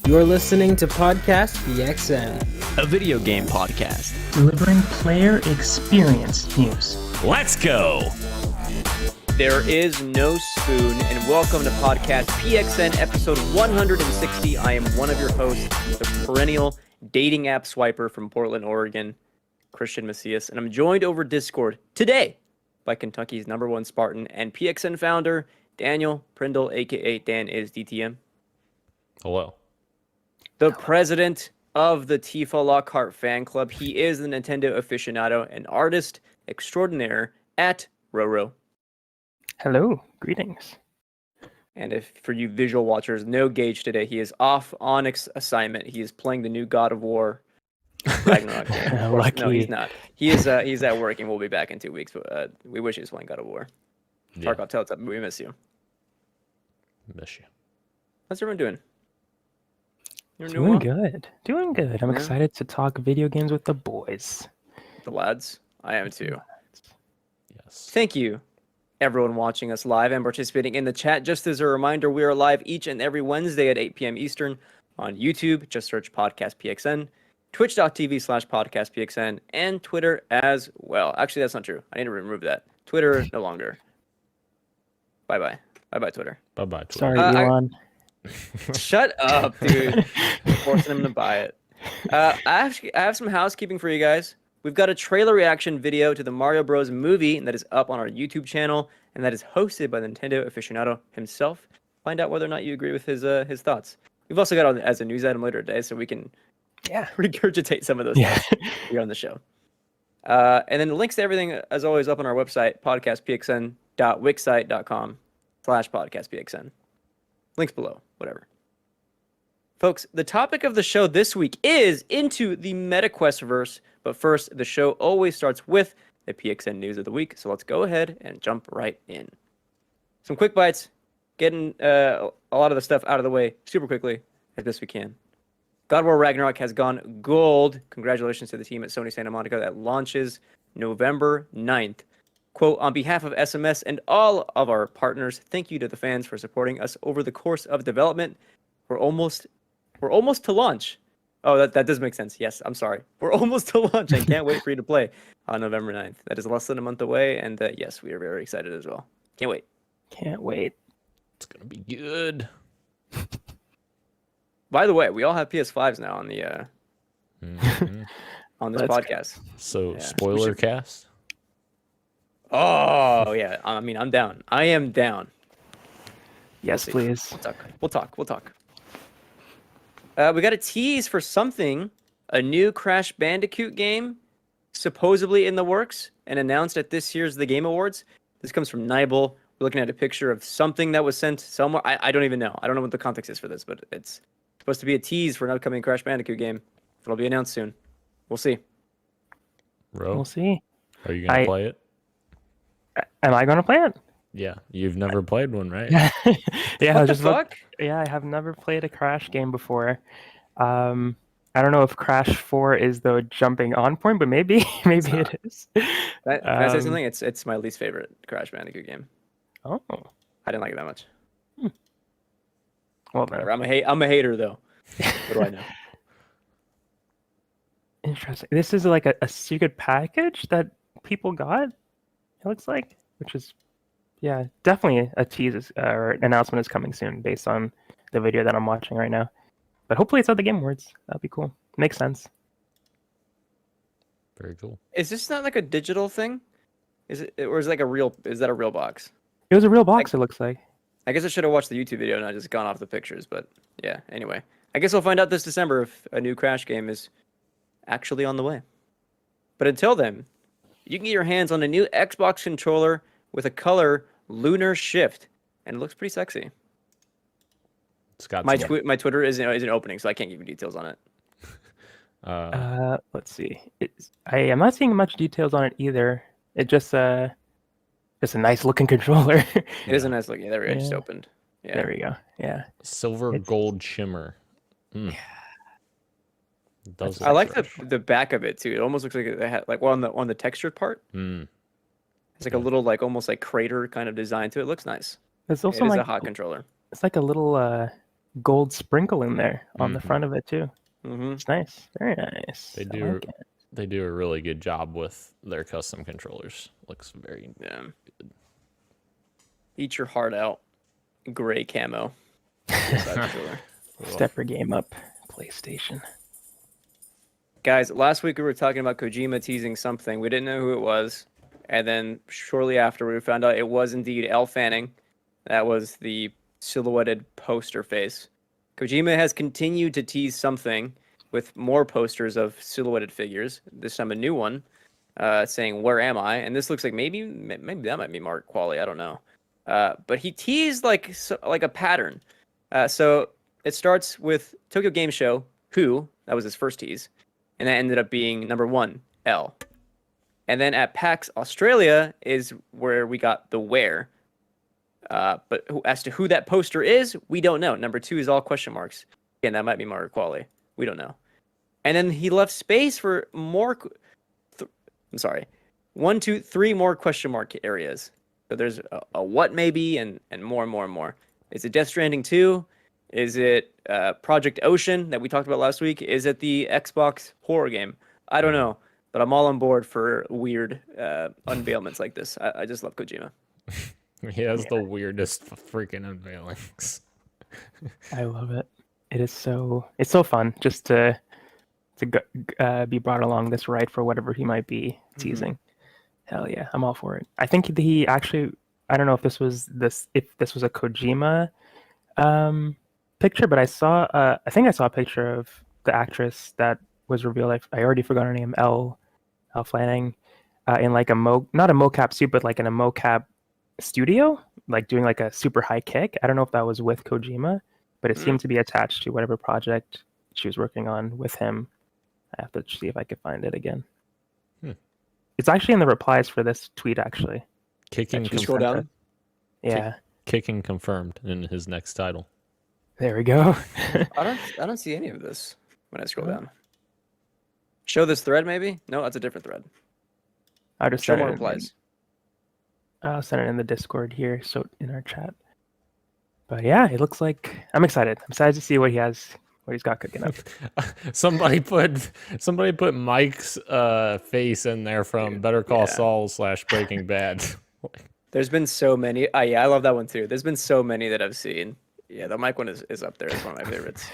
You're listening to Podcast PXN, a video game podcast delivering player experience news. Let's go! There is no spoon, and welcome to Podcast PXN episode 160. I am one of your hosts, the perennial dating app swiper from Portland, Oregon, Christian Macias, and I'm joined over Discord today by Kentucky's #1 Spartan and PXN founder, Daniel Prindle, aka Dan is DTM. Hello. The president of the Tifa Lockhart fan club. He is the Nintendo aficionado and artist extraordinaire at Roro. Hello, greetings. And if for you visual watchers, no Gage today. He is off on assignment. He is playing the new God of War Ragnarok game. Of course, no, he's not. He is he's at work and we'll be back in 2 weeks. But we wish he was playing God of War. Yeah. Tarkov, tell us up. We miss you. Miss you. How's everyone doing? Doing good. I'm excited to talk video games with the boys. The lads? I am too. Yes. Thank you, everyone watching us live and participating in the chat. Just as a reminder, we are live each and every Wednesday at 8 p.m. Eastern on YouTube. Just search Podcast PXN, twitch.tv/Podcast PXN, and Twitter as well. Actually, that's not true. I need to remove that. Twitter, no longer. Bye-bye. Bye-bye, Twitter. Bye-bye, Twitter. Sorry, Elon. Shut up, dude. Forcing him to buy it. I have some housekeeping for you guys. We've got a trailer reaction video to the Mario Bros. Movie that is up on our YouTube channel, and that is hosted by the Nintendo aficionado himself. Find out whether or not you agree with his thoughts. We've also got it as a news item later today, so we can regurgitate some of those thoughts here on the show. And then the links to everything, as always, up on our website, podcastpxn.wixsite.com/podcastpxn. Links below, whatever. Folks, the topic of the show this week is into the MetaQuest-verse, but first, the show always starts with the PXN news of the week, so let's go ahead and jump right in. Some quick bites, getting a lot of the stuff out of the way super quickly as best we can. God of War Ragnarok has gone gold. Congratulations to the team at Sony Santa Monica that launches November 9th. Quote, on behalf of SMS and all of our partners, thank you to the fans for supporting us over the course of development. We're almost to launch. Oh, that does make sense. Yes, I'm sorry. We're almost to launch. I can't wait for you to play on November 9th. That is less than a month away, and yes, we are very excited as well. Can't wait. Can't wait. It's going to be good. By the way, we all have PS5s now on the on this podcast. So, spoiler cast? Oh, yeah. I mean, I'm down. I am down. Yes, please. We'll talk. We got a tease for something, a new Crash Bandicoot game, supposedly in the works and announced at this year's The Game Awards. This comes from Nibel. We're looking at a picture of something that was sent somewhere. I don't even know. I don't know what the context is for this, but it's supposed to be a tease for an upcoming Crash Bandicoot game. It'll be announced soon. We'll see. We'll see. Are you going to play it? Am I going to play it? Yeah. You've never played one, right? Yeah. What the fuck? I have never played a Crash game before. I don't know if Crash 4 is the jumping on point, but maybe it is. Can I say something? It's my least favorite Crash Bandicoot game. Oh. I didn't like it that much. Well, then. Whatever. I'm a hater though. What do I know? Interesting. This is like a secret package that people got, it looks like, which is, definitely a tease or announcement is coming soon based on the video that I'm watching right now. But hopefully it's at the Game Awards. That'd be cool. Makes sense. Very cool. Is this not like a digital thing? Is it, or is it like is that a real box? It was a real box, it looks like. I guess I should have watched the YouTube video and not just gone off the pictures, but yeah, anyway. I guess we'll find out this December if a new Crash game is actually on the way. But until then, you can get your hands on a new Xbox controller with a color Lunar Shift, and it looks pretty sexy. It's got my Twitter isn't opening, so I can't give you details on it. Let's see. I am not seeing much details on it either. It just a nice looking controller. It is a nice looking. Yeah, there we go. Just opened. Yeah. There we go. Yeah. Silver gold shimmer. Yeah. It does I like the back of it too. It almost looks like it had on the textured part. It's like a little almost like crater kind of design to it. It looks nice. It's also a hot controller. It's like a little gold sprinkle in there on the front of it too. Mm-hmm. It's nice. Very nice. They I do. like it. They do a really good job with their custom controllers. Looks very Yeah. Eat your heart out. Gray camo. Step your game up, PlayStation. Guys, last week we were talking about Kojima teasing something. We didn't know who it was. And then shortly after, we found out it was indeed Elle Fanning. That was the silhouetted poster face. Kojima has continued to tease something with more posters of silhouetted figures. This time a new one saying, "Where am I?" And this looks like maybe that might be Mark Qualley. I don't know. But he teased like a pattern. So it starts with Tokyo Game Show, Who? That was his first tease. And that ended up being number 1, L. And then at PAX Australia is where we got the Where. But as to who that poster is, we don't know. Number 2 is all question marks. Again, that might be Mark Qualley. We don't know. And then he left space for more. I'm sorry. 1, 2, 3 more question mark areas. So there's a what maybe and more and more and more. Is it Death Stranding 2? Is it Project Ocean that we talked about last week? Is it the Xbox horror game? I don't know. But I'm all on board for weird unveilments like this. I just love Kojima. He has the weirdest freaking unveilings. I love it. It's so fun just to be brought along this ride for whatever he might be teasing. Hell yeah, I'm all for it. I think he actually, I don't know if this was a Kojima picture, but I think I saw a picture of the actress that was revealed. I already forgot her name, Elle Fanning, in like not a mocap suit, but like in a mocap studio, like doing like a super high kick. I don't know if that was with Kojima, but it seemed to be attached to whatever project she was working on with him. I have to see if I could find it again. It's actually in the replies for this tweet, actually. Kicking Scroll down. Yeah. Kicking confirmed in his next title. There we go. I don't see any of this when I scroll down. Show this thread, maybe? No, that's a different thread. I'll just Show send more it. replies. I'll send it in the Discord here, so in our chat. But yeah, it looks like I'm excited. I'm excited to see what he's got cooking up. Somebody put Mike's face in there from Better Call Saul / Breaking Bad. There's been so many. Yeah, I love that one too. There's been so many that I've seen. Yeah, the Mike one is up there. It's one of my favorites.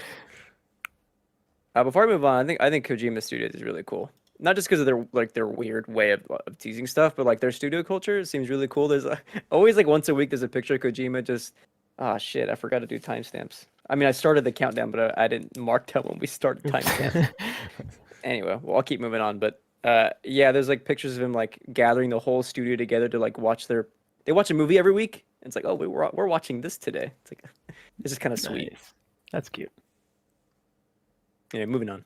Before I move on, I think Kojima Studios is really cool. Not just because of their weird way of teasing stuff, but like their studio culture seems really cool. There's always like once a week there's a picture of Kojima just. Oh shit! I forgot to do timestamps. I mean, I started the countdown, but I didn't mark down when we started timestamps. Anyway, well, I'll keep moving on. But yeah, there's like pictures of him like gathering the whole studio together to like watch they watch a movie every week. And it's like, oh, we're watching this today. It's like this is kind of sweet. Nice. That's cute. Anyway, moving on.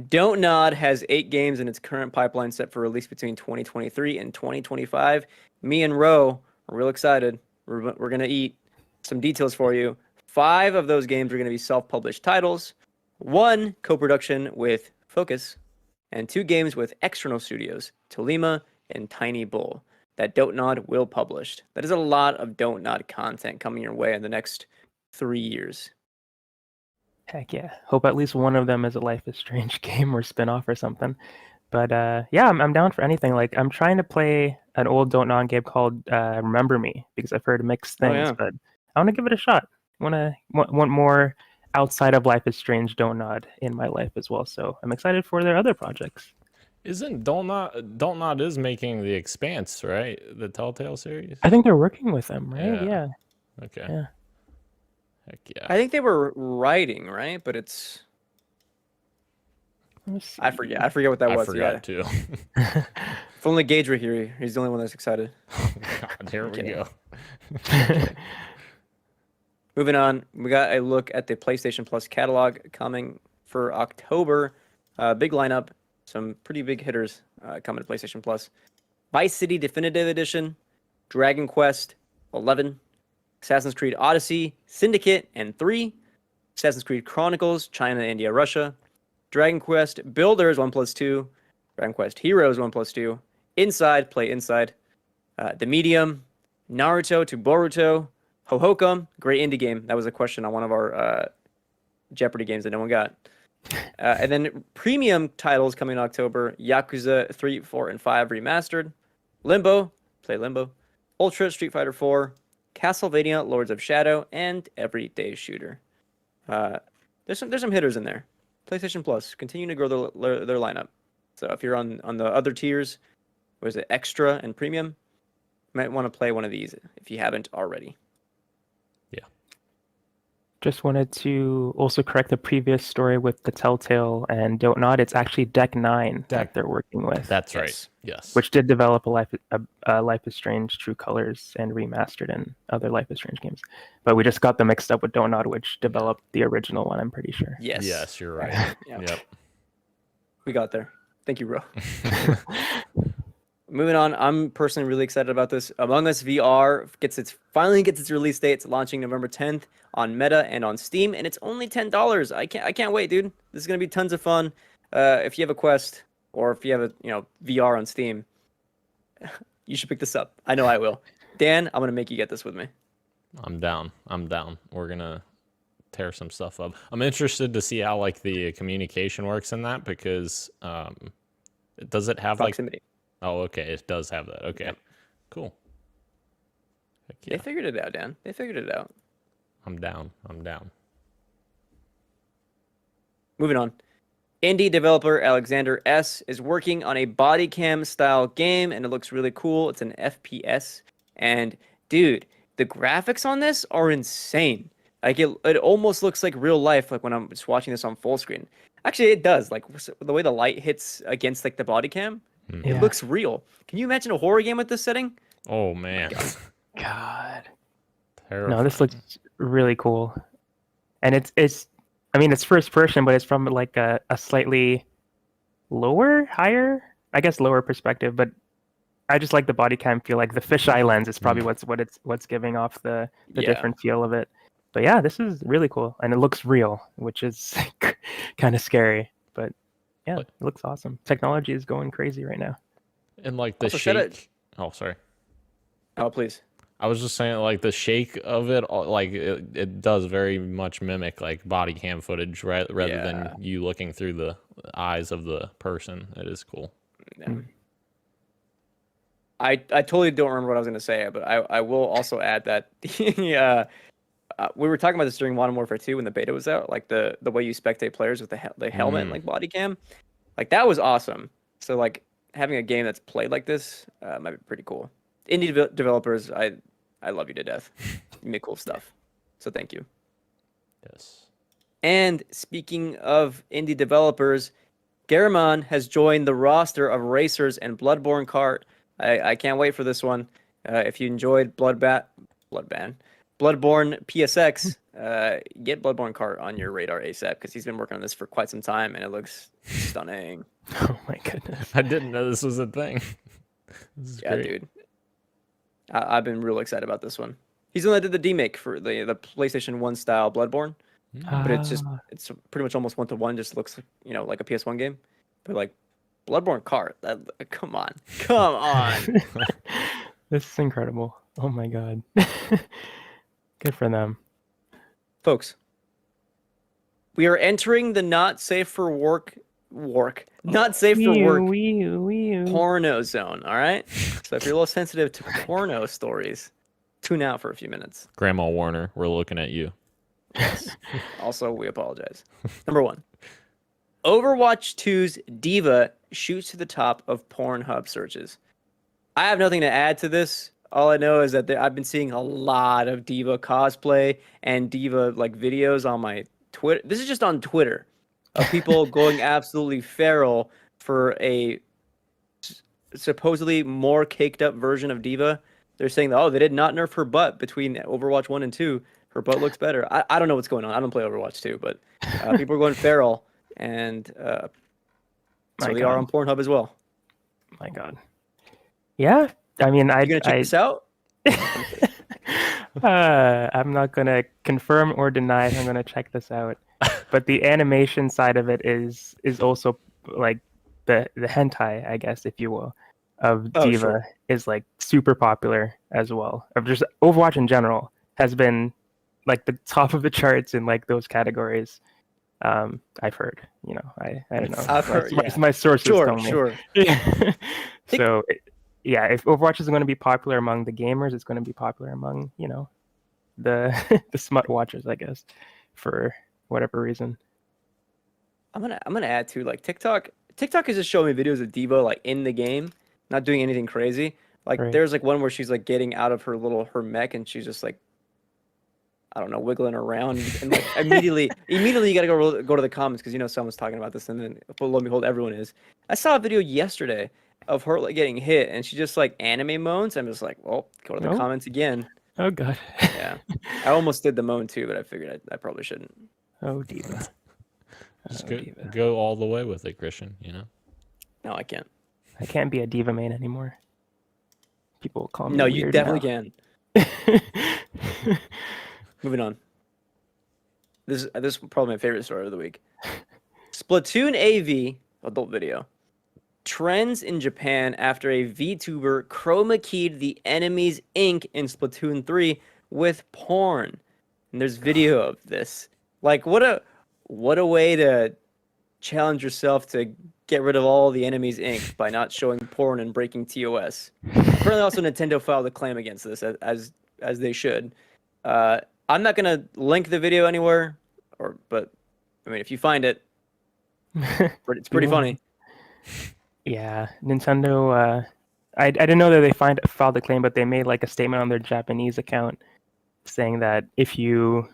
Don't Nod has 8 games in its current pipeline set for release between 2023 and 2025. Me and Ro are real excited. We're gonna eat some details for you. 5 of those games are going to be self-published titles, 1 co-production with Focus, and 2 games with external studios, Tolima and Tiny Bull, that Don't Nod will publish. That is a lot of Don't Nod content coming your way in the next 3 years. Heck yeah. Hope at least one of them is a Life is Strange game or spin-off or something. But yeah, I'm down for anything. Like I'm trying to play an old Don't Nod game called Remember Me because I've heard mixed things, but I want to give it a shot. Want more outside of Life is Strange Don't Nod in my life as well. So I'm excited for their other projects. Isn't Don't Nod is making The Expanse, right? The Telltale series? I think they're working with them, right? Yeah. Okay. Yeah. Heck yeah. I think they were writing, right? But it's I forget what that was. I forgot too. If only Gage were here, he's the only one that's excited. Oh, God, here we go. Moving on, we got a look at the PlayStation Plus catalog coming for October. Big lineup, some pretty big hitters coming to PlayStation Plus. Vice City Definitive Edition, Dragon Quest 11, Assassin's Creed Odyssey, Syndicate, and 3, Assassin's Creed Chronicles, China, India, Russia, Dragon Quest Builders 1+2, Dragon Quest Heroes 1+2, Inside, Play Inside, The Medium, Naruto to Boruto, Hohokum, great indie game. That was a question on one of our Jeopardy games that no one got. And then premium titles coming in October: Yakuza 3, 4, and 5 remastered, Limbo, play Limbo, Ultra Street Fighter 4, Castlevania Lords of Shadow, and Everyday Shooter. There's some hitters in there. PlayStation Plus continuing to grow their lineup. So if you're on the other tiers, what is it, extra and premium, you might want to play one of these if you haven't already. Just wanted to also correct the previous story with the Telltale and Don't Nod. It's actually Deck 9 that they're working with. That's right. Yes. Which did develop Life is Strange True Colors and remastered and other Life is Strange games. But we just got them mixed up with Don't Nod, which developed the original one, I'm pretty sure. Yes, you're right. Yep. We got there. Thank you, bro. Moving on, I'm personally really excited about this. Among Us VR finally gets its release date. It's launching November 10th on Meta and on Steam, and it's only $10. I can't wait, dude. This is gonna be tons of fun. If you have a Quest or if you have a VR on Steam, you should pick this up. I know I will. Dan, I'm gonna make you get this with me. I'm down. We're gonna tear some stuff up. I'm interested to see how the communication works in that because does it have proximity? Oh, okay. It does have that. Okay. Yep. Cool. Heck yeah. They figured it out, Dan. They figured it out. I'm down. Moving on. Indie developer Alexander S. is working on a body cam style game, and it looks really cool. It's an FPS. And, dude, the graphics on this are insane. It almost looks like real life, when I'm just watching this on full screen. Actually, it does. The way the light hits against, the body cam. It looks real. Can you imagine a horror game with this setting? Oh man. God. Terrifying. No, this looks really cool. And it's first person, but it's from a slightly higher perspective, but I just like the body cam feel. The fisheye lens is probably what's giving off the different feel of it. But yeah, this is really cool and it looks real, which is kind of scary, but yeah, it looks awesome. Technology is going crazy right now. And the shake. Oh, sorry. Oh, please. I was just saying, the shake of it, it does very much mimic body cam footage, rather than you looking through the eyes of the person. It is cool. Yeah. I totally don't remember what I was going to say, but I will also add that we were talking about this during Modern Warfare 2 when the beta was out, the way you spectate players with the helmet and body cam, that was awesome. So having a game that's played like this might be pretty cool. Indie developers, I love you to death. You make cool stuff, so thank you. Yes. And speaking of indie developers, Garamond has joined the roster of racers and Bloodborne Kart. I can't wait for this one. If you enjoyed Bloodborne PSX, get Bloodborne Kart on your radar ASAP because he's been working on this for quite some time and it looks stunning. Oh my goodness. I didn't know this was a thing. This is great. Dude. I've been real excited about this one. He's the one that did the demake for the PlayStation 1 style Bloodborne. But it's pretty much almost 1-to-1, just looks like a PS1 game. But Bloodborne Kart, come on. This is incredible. Oh my god. Good for them. Folks, we are entering the not safe for work porno zone, all right? So if you're a little sensitive to porno stories, tune out for a few minutes. Grandma Warner, we're looking at you. Yes. Also, we apologize. Number 1. Overwatch 2's Diva shoots to the top of Pornhub searches. I have nothing to add to this. All I know is that I've been seeing a lot of Diva cosplay and Diva videos on my Twitter. This is just on Twitter of people going absolutely feral for a supposedly more caked up version of Diva. They're saying that, they did not nerf her butt between Overwatch 1 and 2. Her butt looks better. I don't know what's going on. I don't play Overwatch 2, but people are going feral, and so they are on Pornhub as well. My God. Yeah, I mean, you gonna check this out? I'm not gonna confirm or deny. I'm gonna check this out. But the animation side of it is also the hentai, I guess, if you will, of Diva is super popular as well. Of just Overwatch in general has been like the top of the charts in like those categories. I've heard, I don't know. I've heard, yeah. My sources tell me. Sure. Yeah. So, yeah, if Overwatch is going to be popular among the gamers, it's going to be popular among, the the smut watchers, I guess, for whatever reason. I'm gonna add to like TikTok. TikTok is just showing me videos of Diva like in the game, not doing anything crazy. Like Right. there's like one where she's like getting out of her mech and she's just like, I don't know, wiggling around, and like immediately you gotta go to the comments because someone's talking about this, and then lo and behold, everyone is. I saw a video yesterday of her like getting hit, and she just like anime moans. I'm just like, well, go to the comments again. Oh god. Yeah, I almost did the moan too, but I figured I probably shouldn't. Oh Diva. Just Oh, Diva. go all the way with it, Christian. No, I can't. I can't be a Diva main anymore. People call me No, weird you definitely now. can. Moving on. This is probably my favorite story of the week. Splatoon AV adult video trends in Japan after a VTuber chroma keyed the enemy's ink in Splatoon 3 with porn. And there's video of this. Like what a way to challenge yourself to get rid of all the enemy's ink by not showing porn and breaking TOS. Apparently also Nintendo filed a claim against this as they should. I'm not gonna link the video anywhere, but I mean if you find it, it's pretty funny. Yeah, Nintendo. I didn't know that they filed a claim, but they made like a statement on their Japanese account saying that if you,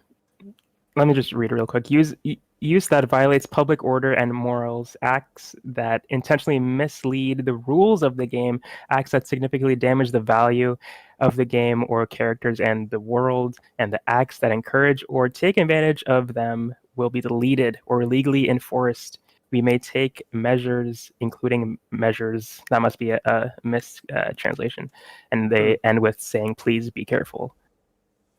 let me just read it real quick. Use that violates public order and morals, acts that intentionally mislead the rules of the game, acts that significantly damage the value of the game or characters and the world, and the acts that encourage or take advantage of them will be deleted or legally enforced. We may take measures, including measures, that must be a mistranslation, and they end with saying, please be careful.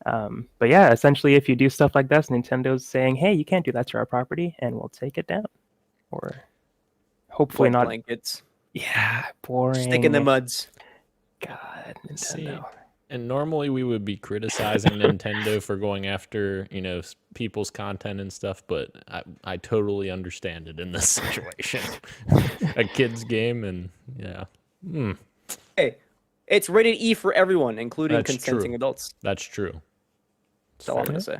But yeah, essentially, if you do stuff like this, Nintendo's saying, hey, you can't do that to our property, and we'll take it down. Or hopefully not. Blankets. Yeah, boring. Stick in the muds. God, Nintendo. See, and normally we would be criticizing Nintendo for going after, people's content and stuff, but I totally understand it in this situation. A kid's game, and yeah. Hey, it's rated E for everyone, including That's consenting true. adults. That's true. That's all I'm gonna say.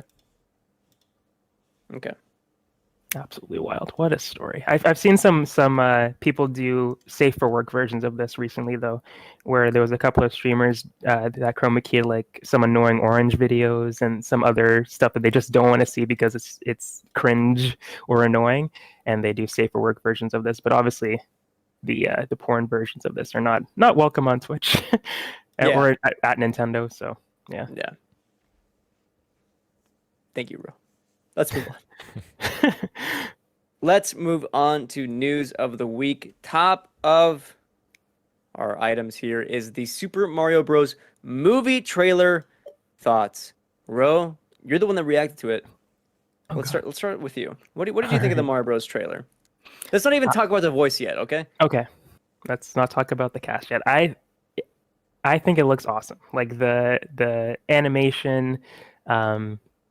Okay. Absolutely wild. What a story. I've seen some people do safe for work versions of this recently though, where there was a couple of streamers that chroma keyed like some annoying orange videos and some other stuff that they just don't want to see because it's cringe or annoying, and they do safe for work versions of this. But obviously, the porn versions of this are not welcome on Twitch or at Nintendo. So yeah. Yeah. Thank you, bro. Let's move on. Let's move on to news of the week. Top of our items here is the Super Mario Bros. Movie trailer thoughts. Ro, you're the one that reacted to it. Let's start with you. What did you think of the Mario Bros. Trailer? Let's not even talk about the voice yet, okay? Okay. Let's not talk about the cast yet. I think it looks awesome. Like the animation,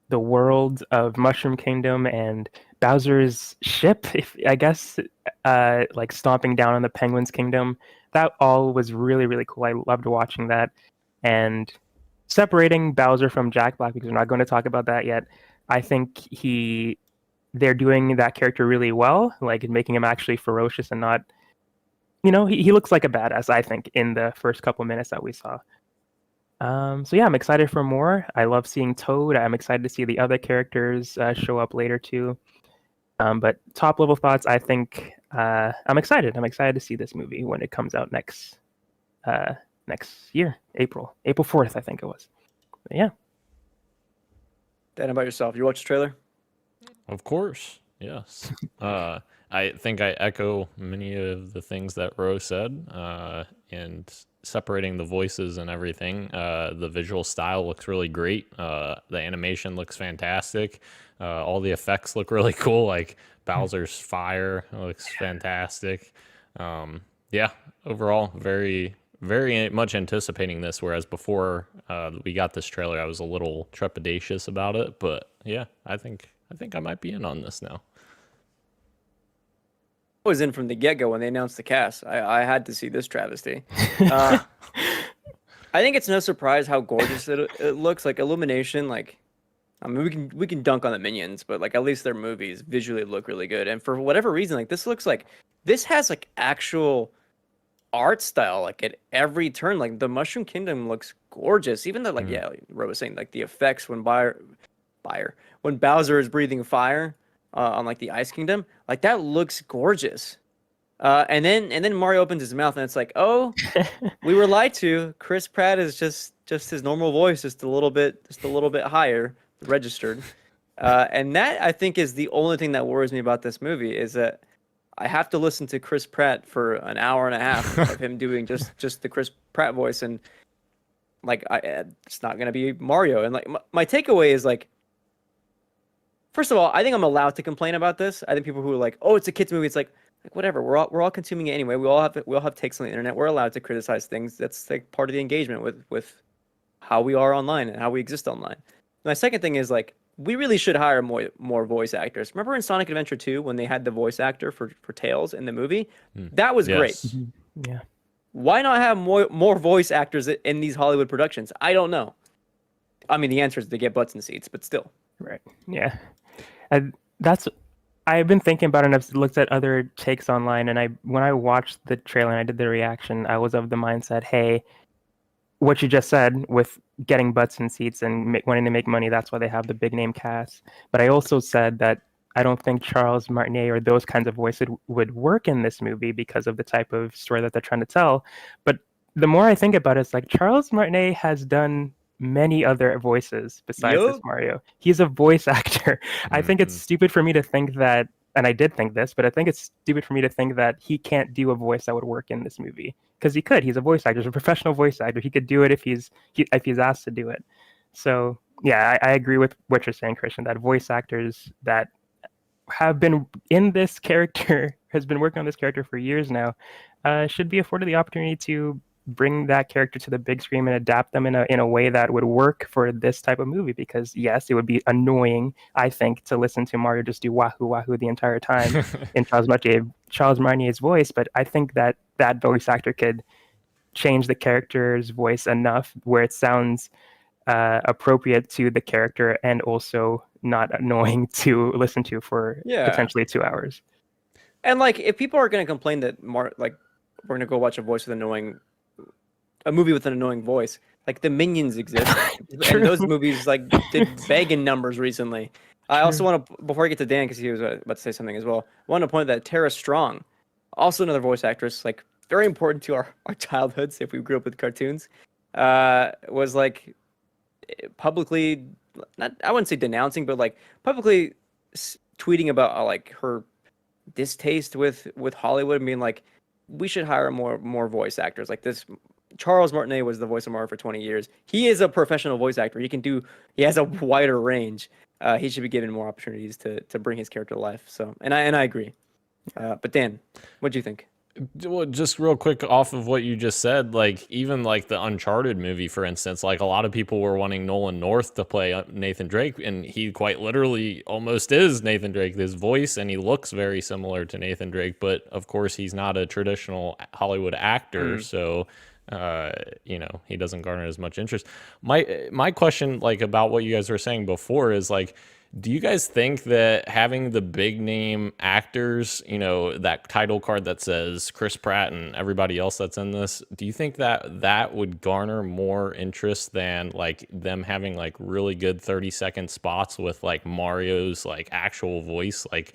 the world of Mushroom Kingdom and Bowser's ship, like stomping down on the Penguin's Kingdom. That all was really, really cool. I loved watching that. And separating Bowser from Jack Black, because we're not going to talk about that yet, I think they're doing that character really well, like making him actually ferocious and not, he looks like a badass, I think, in the first couple minutes that we saw. So yeah, I'm excited for more. I love seeing Toad. I'm excited to see the other characters show up later too. But top level thoughts, I think I'm excited. I'm excited to see this movie when it comes out next year, April 4th, I think it was. But yeah. Dan, about yourself, you watched the trailer? Of course, yes. I think I echo many of the things that Ro said, and separating the voices and everything. The visual style looks really great. The animation looks fantastic. All the effects look really cool, like Bowser's fire looks fantastic. Yeah, overall, very, very much anticipating this, whereas before we got this trailer, I was a little trepidatious about it. But yeah, I think I might be in on this now. I was in from the get-go when they announced the cast. I had to see this travesty. I think it's no surprise how gorgeous it looks. Like Illumination, like I mean we can dunk on the Minions, but like at least their movies visually look really good. And for whatever reason, like this has like actual art style like at every turn. Like the Mushroom Kingdom looks gorgeous. Even though like yeah, like Ro was saying, like the effects when when Bowser is breathing fire on like the Ice Kingdom, like that looks gorgeous. And then Mario opens his mouth and it's like, oh, we were lied to. Chris Pratt is just his normal voice, just a little bit higher registered. And that I think is the only thing that worries me about this movie is that I have to listen to Chris Pratt for an hour and a half of him doing just the Chris Pratt voice, and like it's not gonna be Mario. And like my takeaway is like, first of all, I think I'm allowed to complain about this. I think people who are like, oh, it's a kids movie, it's like whatever. We're all consuming it anyway. We all have takes on the internet. We're allowed to criticize things. That's like part of the engagement with how we are online and how we exist online. My second thing is like we really should hire more voice actors. Remember in Sonic Adventure 2 when they had the voice actor for Tails in the movie? That was great. Yeah. Why not have more voice actors in these Hollywood productions? I don't know. I mean, the answer is they get butts in seats, but still. Right. Yeah. And I've been thinking about it and I've looked at other takes online, and when I watched the trailer and I did the reaction, I was of the mindset, hey, what you just said with getting butts in seats and wanting to make money, that's why they have the big name cast. But I also said that I don't think Charles Martinet or those kinds of voices would work in this movie because of the type of story that they're trying to tell. But the more I think about it, it's like Charles Martinet has done many other voices besides this Mario. He's a voice actor. I think it's stupid for me to think that, and I did think this, but I think it's stupid for me to think that he can't do a voice that would work in this movie. Because he could. He's a voice actor. He's a professional voice actor. He could do it if he's asked to do it. So yeah, I agree with what you're saying, Christian, that voice actors that have been in this character, has been working on this character for years now, should be afforded the opportunity to bring that character to the big screen and adapt them in a way that would work for this type of movie. Because yes, it would be annoying, I think, to listen to Mario just do wahoo wahoo the entire time in Charles Martinet's voice, but I think that voice actor could change the character's voice enough where it sounds appropriate to the character and also not annoying to listen to for potentially 2 hours. And like, if people are going to complain that we're going to go watch a movie with an annoying voice, like the Minions exist, and those movies like did begging numbers recently. I also want to, before I get to Dan, because he was about to say something as well, I want to point that Tara Strong, also another voice actress, like very important to our childhoods if we grew up with cartoons, was like publicly, I wouldn't say denouncing, but like publicly tweeting about like her distaste with Hollywood and being like, we should hire more voice actors. Like this, Charles Martinet was the voice of Mario for 20 years. He is a professional voice actor. He has a wider range. He should be given more opportunities to bring his character to life. So, and I agree. But Dan, what do you think? Well, just real quick off of what you just said, like even like the Uncharted movie, for instance, like a lot of people were wanting Nolan North to play Nathan Drake, and he quite literally almost is Nathan Drake, his voice, and he looks very similar to Nathan Drake, but of course he's not a traditional Hollywood actor, so he doesn't garner as much interest. My question, like about what you guys were saying before, is like, do you guys think that having the big name actors, that title card that says Chris Pratt and everybody else that's in this, do you think that would garner more interest than like them having like really good 30-second spots with like Mario's like actual voice? Like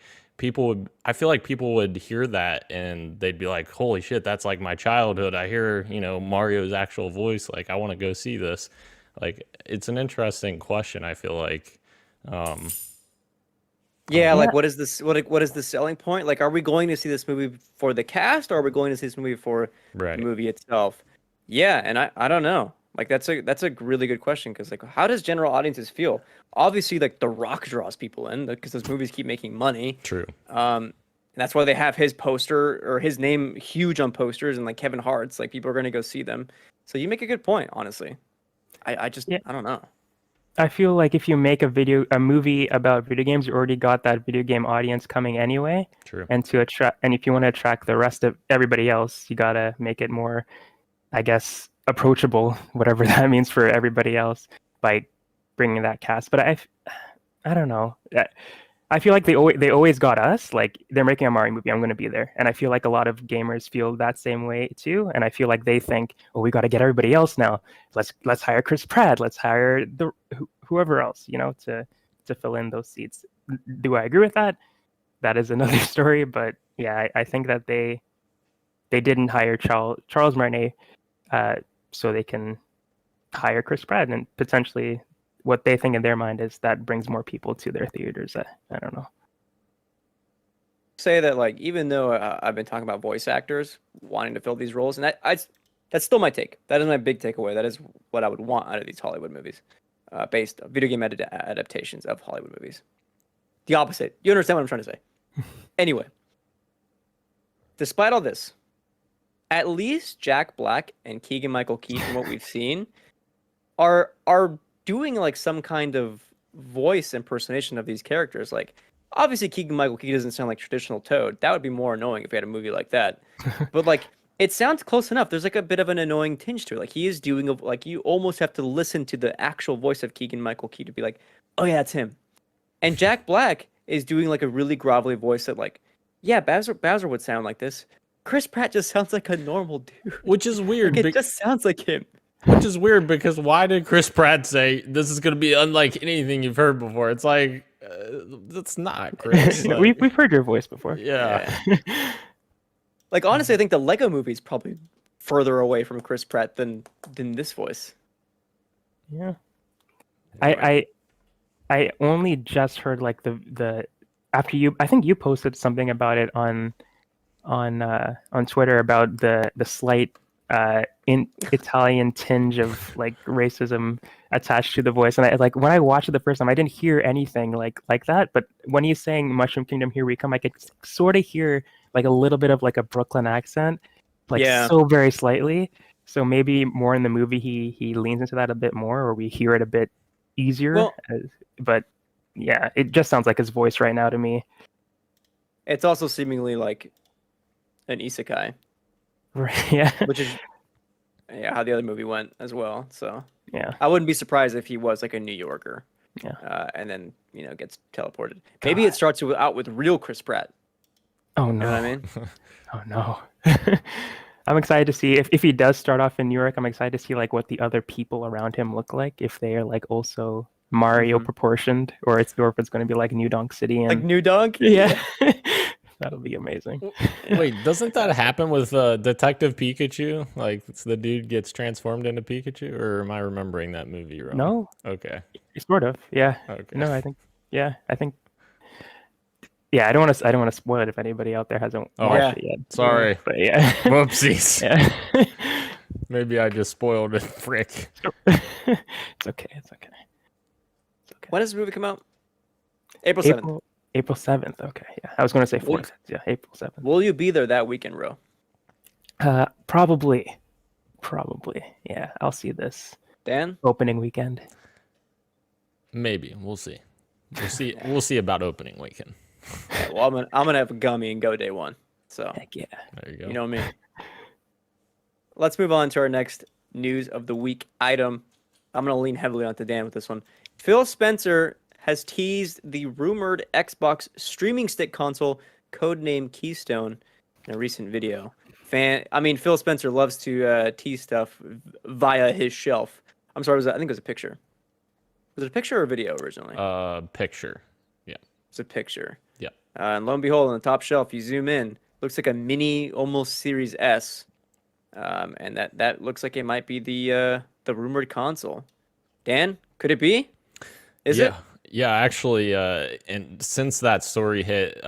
I feel like people would hear that and they'd be like, holy shit, that's like my childhood. I hear, Mario's actual voice. Like, I want to go see this. Like, it's an interesting question, I feel like. Like what is the selling point? Like, are we going to see this movie for the cast, or are we going to see this movie for the movie itself? Yeah, and I don't know. Like that's a really good question, because like, how does general audiences feel? Obviously, like The Rock draws people in because those movies keep making money. True. And that's why they have his poster or his name huge on posters and like Kevin Hart's. Like people are going to go see them. So you make a good point, honestly. I just Yeah. I don't know. I feel like if you make a movie about video games, you already got that video game audience coming anyway. True. And if you want to attract the rest of everybody else, you gotta make it more, I guess, approachable, whatever that means for everybody else, by bringing that cast. But I don't know. I feel like they always got us. Like they're making a Mario movie, I'm going to be there. And I feel like a lot of gamers feel that same way too. And I feel like they think, oh, we got to get everybody else now. Let's hire Chris Pratt. Let's hire whoever else, to fill in those seats. Do I agree with that? That is another story. But yeah, I think that they didn't hire Charles Martinet so they can hire Chris Pratt, and potentially what they think in their mind is that brings more people to their theaters. I don't know. Say that like even though I've been talking about voice actors wanting to fill these roles, and that's still my take. That is my big takeaway. That is what I would want out of these Hollywood movies, based on video game adaptations of Hollywood movies. The opposite. You understand what I'm trying to say? Anyway, despite all this, at least Jack Black and Keegan-Michael Key, from what we've seen, are doing like some kind of voice impersonation of these characters. Like obviously Keegan-Michael Key doesn't sound like traditional Toad. That would be more annoying if we had a movie like that. But like it sounds close enough. There's like a bit of an annoying tinge to it. Like he is doing like you almost have to listen to the actual voice of Keegan-Michael Key to be like, oh yeah, that's him. And Jack Black is doing like a really grovelly voice that like, yeah, Bowser would sound like this. Chris Pratt just sounds like a normal dude. Which is weird. Like, it just sounds like him. Which is weird because why did Chris Pratt say this is going to be unlike anything you've heard before? It's like, that's not Chris. Like, we've heard your voice before. Yeah. Like, honestly, I think the Lego movie is probably further away from Chris Pratt than this voice. Yeah. I only just heard like the after you, I think you posted something about it on Twitter about the slight in Italian tinge of like racism attached to the voice, and I like when I watched it the first time, I didn't hear anything like that. But when he's saying "Mushroom Kingdom, here we come," I could sort of hear like a little bit of like a Brooklyn accent, like so very slightly. So maybe more in the movie he leans into that a bit more, or we hear it a bit easier. Well, but yeah, it just sounds like his voice right now to me. It's also seemingly like an isekai. Right, yeah. Which is how the other movie went as well. So yeah, I wouldn't be surprised if he was like a New Yorker. Yeah. And then gets teleported. Maybe it starts out with real Chris Pratt. Oh no! You know what I mean? Oh no! I'm excited to see if he does start off in New York. I'm excited to see like what the other people around him look like, if they are like also Mario proportioned, or if it's going to be like New Donk City and like New Donk. Yeah. That'll be amazing. Wait, doesn't that happen with Detective Pikachu? Like the dude gets transformed into Pikachu, or am I remembering that movie wrong? No. Okay. Sort of. Yeah. Okay. No, I think. Yeah. I don't want to spoil it if anybody out there hasn't watched it yet. Sorry. But yeah. Whoopsies. Yeah. Maybe I just spoiled it. Frick. It's okay. It's okay. When does the movie come out? April 7th. April 7th. Okay. Yeah. I was going to say 4th. Yeah. April 7th. Will you be there that weekend, Ro? Probably. Yeah. I'll see this. Dan? Opening weekend. Maybe. We'll see. We'll see about opening weekend. Yeah, well, I'm gonna have a gummy and go day one. So heck yeah. There you go. You know me. Let's move on to our next news of the week item. I'm gonna lean heavily onto Dan with this one. Phil Spencer has teased the rumored Xbox streaming stick console, codenamed Keystone, in a recent video. Phil Spencer loves to tease stuff via his shelf. I'm sorry, I think it was a picture. Was it a picture or a video originally? Picture. Yeah. It's a picture. Yeah. And lo and behold, on the top shelf, you zoom in, looks like a mini, almost Series S. And that looks like it might be the rumored console. Dan, could it be? Is it? Yeah, actually, and since that story hit,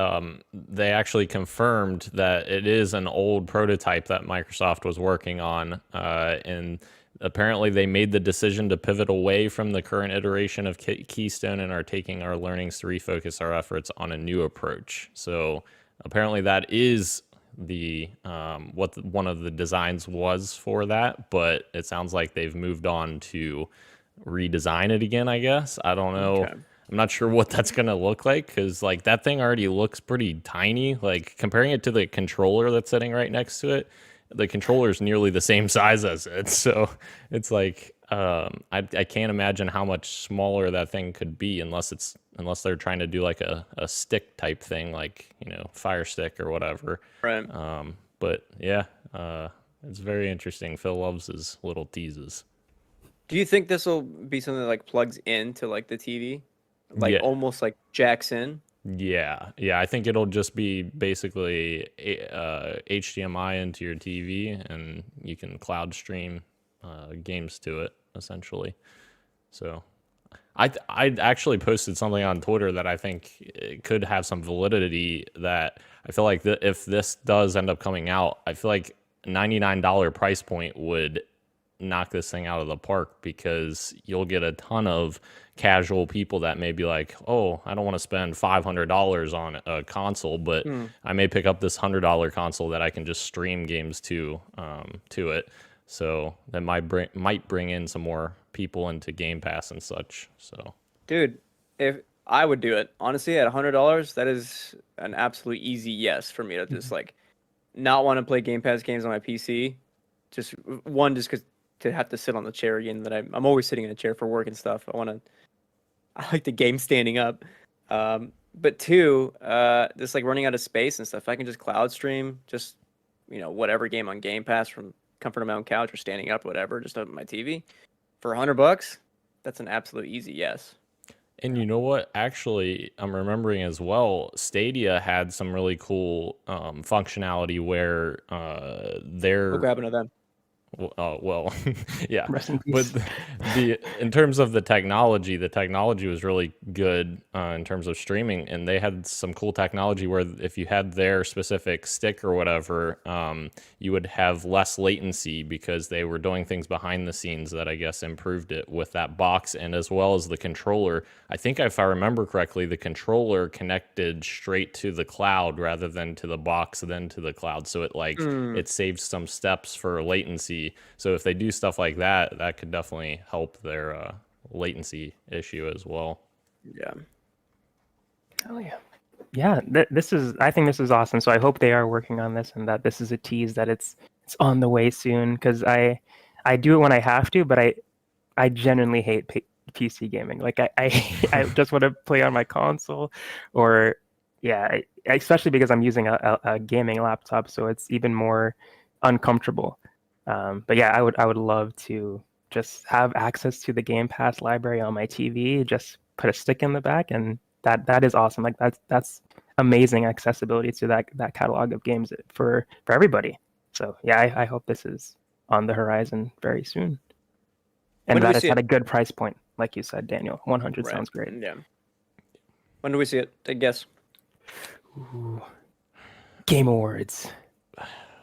they actually confirmed that it is an old prototype that Microsoft was working on, and apparently they made the decision to pivot away from the current iteration of Keystone and are taking our learnings to refocus our efforts on a new approach. So apparently that is the one of the designs was for that, but it sounds like they've moved on to redesign it again, I guess. I don't know. Okay. I'm not sure what that's gonna look like, because like that thing already looks pretty tiny. Like comparing it to the controller that's sitting right next to it, the controller is nearly the same size as it. So it's like I can't imagine how much smaller that thing could be unless they're trying to do like a stick type thing, like, you know, Fire Stick or whatever. Right. But yeah, it's very interesting. Phil loves his little teases. Do you think this will be something that like plugs into like the TV, like Yeah. almost like jacks in? Yeah, I think it'll just be basically HDMI into your TV, and you can cloud stream games to it essentially. So, I actually posted something on Twitter that I think it could have some validity. That I feel like if this does end up coming out, I feel like $99 price point would knock this thing out of the park, because you'll get a ton of casual people that may be like, oh, I don't want to spend $500 on a console, but I may pick up this $100 console that I can just stream games to it. So that might bring in some more people into Game Pass and such. So, Dude, if I would do it, honestly, at $100, that is an absolute easy yes for me to just like not want to play Game Pass games on my PC. Just because to have to sit on the chair again, that I'm always sitting in a chair for work and stuff. I like the game standing up. But two, just like running out of space and stuff. I can just cloud stream, just, you know, whatever game on Game Pass from comfort of my own couch or standing up, whatever, just on my TV for $100. That's an absolute easy yes. and you know what? Actually, I'm remembering as well, Stadia had some really cool functionality where We'll their grab another. well, yeah. Rest in But peace. in terms of the technology was really good in terms of streaming, and they had some cool technology where if you had their specific stick or whatever, you would have less latency, because they were doing things behind the scenes that I guess improved it with that box, and as well as the controller. I think if I remember correctly, the controller connected straight to the cloud rather than to the box, then to the cloud. So it saves some steps for latency. So if they do stuff like that, that could definitely help their latency issue as well. Yeah. Oh yeah, yeah. I think this is awesome. So I hope they are working on this, and that this is a tease that it's on the way soon. Because I do it when I have to, but I genuinely hate PC gaming. Like I just want to play on my console, or yeah, especially because I'm using a gaming laptop, so it's even more uncomfortable. But yeah, I would love to just have access to the Game Pass library on my TV. Just put a stick in the back, and that is awesome. Like that's amazing accessibility to that catalog of games for everybody. So yeah, I hope this is on the horizon very soon, and When do we that see it's at it? a good price point, like you said, Daniel. 100 sounds great. Yeah. When do we see it? Take a guess. Ooh. Game Awards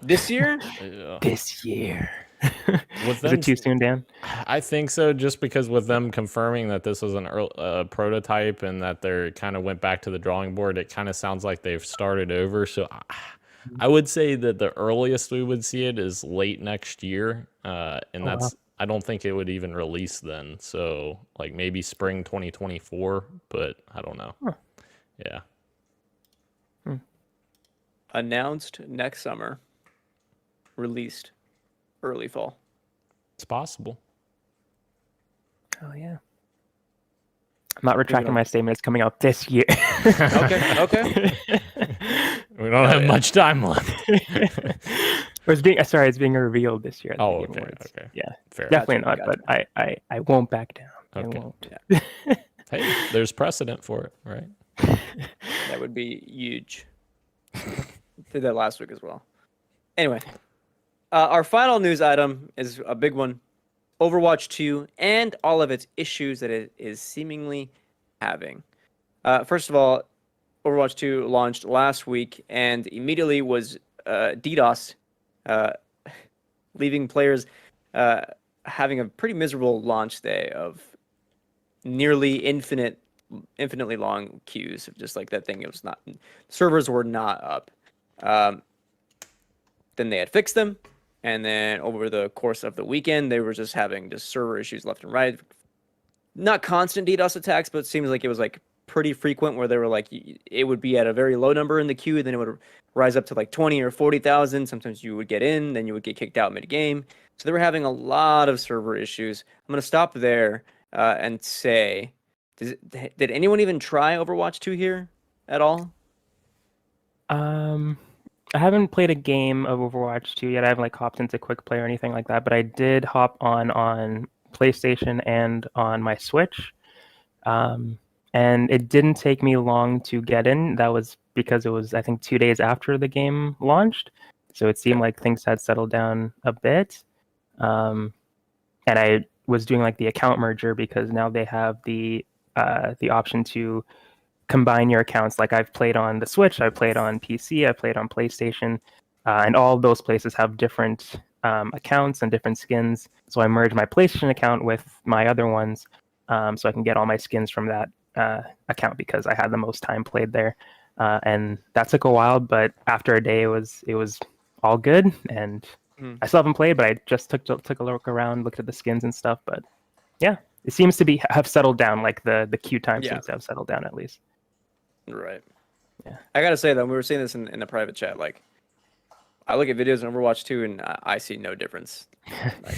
This year? Yeah. this year. With Is them, it too soon, Dan? I think so, just because with them confirming that this was a prototype and that they kind of went back to the drawing board, it kind of sounds like they've started over. So I would say that the earliest we would see it is late next year, and wow. I don't think it would even release then. So like maybe spring 2024, but I don't know. Huh. Yeah. Announced next summer. Released early fall. It's possible. Oh yeah. I'm not retracting on. my statement. It's coming out this year. Okay. We don't have much time left. Or it's being revealed this year. At the Oh, Game okay, Awards. okay. Yeah, Fair. definitely Gotcha, not. But I won't back down. Okay. I won't. Hey, there's precedent for it, right? That would be huge. Did that last week as well. Anyway, our final news item is a big one. Overwatch 2 and all of its issues that it is seemingly having. First of all, Overwatch 2 launched last week and immediately was DDoS, leaving players having a pretty miserable launch day of nearly infinite infinitely long queues of just like that thing. It was not, servers were not up. Then they had fixed them, and then over the course of the weekend, they were just having just server issues left and right. Not constant DDoS attacks, but it seems like it was like pretty frequent where they were like, it would be at a very low number in the queue, then it would rise up to like 20 or 40,000. Sometimes you would get in, then you would get kicked out mid-game. So they were having a lot of server issues. I'm going to stop there and say, did anyone even try Overwatch 2 here at all? I haven't played a game of Overwatch 2 yet. I haven't like hopped into quick play or anything like that, but I did hop on PlayStation and on my Switch. And it didn't take me long to get in. That was because it was, I think, 2 days after the game launched. So it seemed like things had settled down a bit. And I was doing like the account merger because now they have the option to combine your accounts. Like I've played on the Switch, I played on PC, I played on PlayStation, and all of those places have different accounts and different skins. So I merged my PlayStation account with my other ones, so I can get all my skins from that account because I had the most time played there. And that took a while, but after a day, it was all good. And I still haven't played, but I just took a look around, looked at the skins and stuff. But yeah, it seems to have settled down. Like the queue time seems to have settled down at least. Right. Yeah. I gotta say though, we were saying this in the private chat. Like, I look at videos in Overwatch 2 and I see no difference.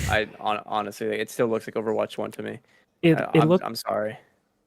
Like, honestly, it still looks like Overwatch 1 to me. I'm sorry.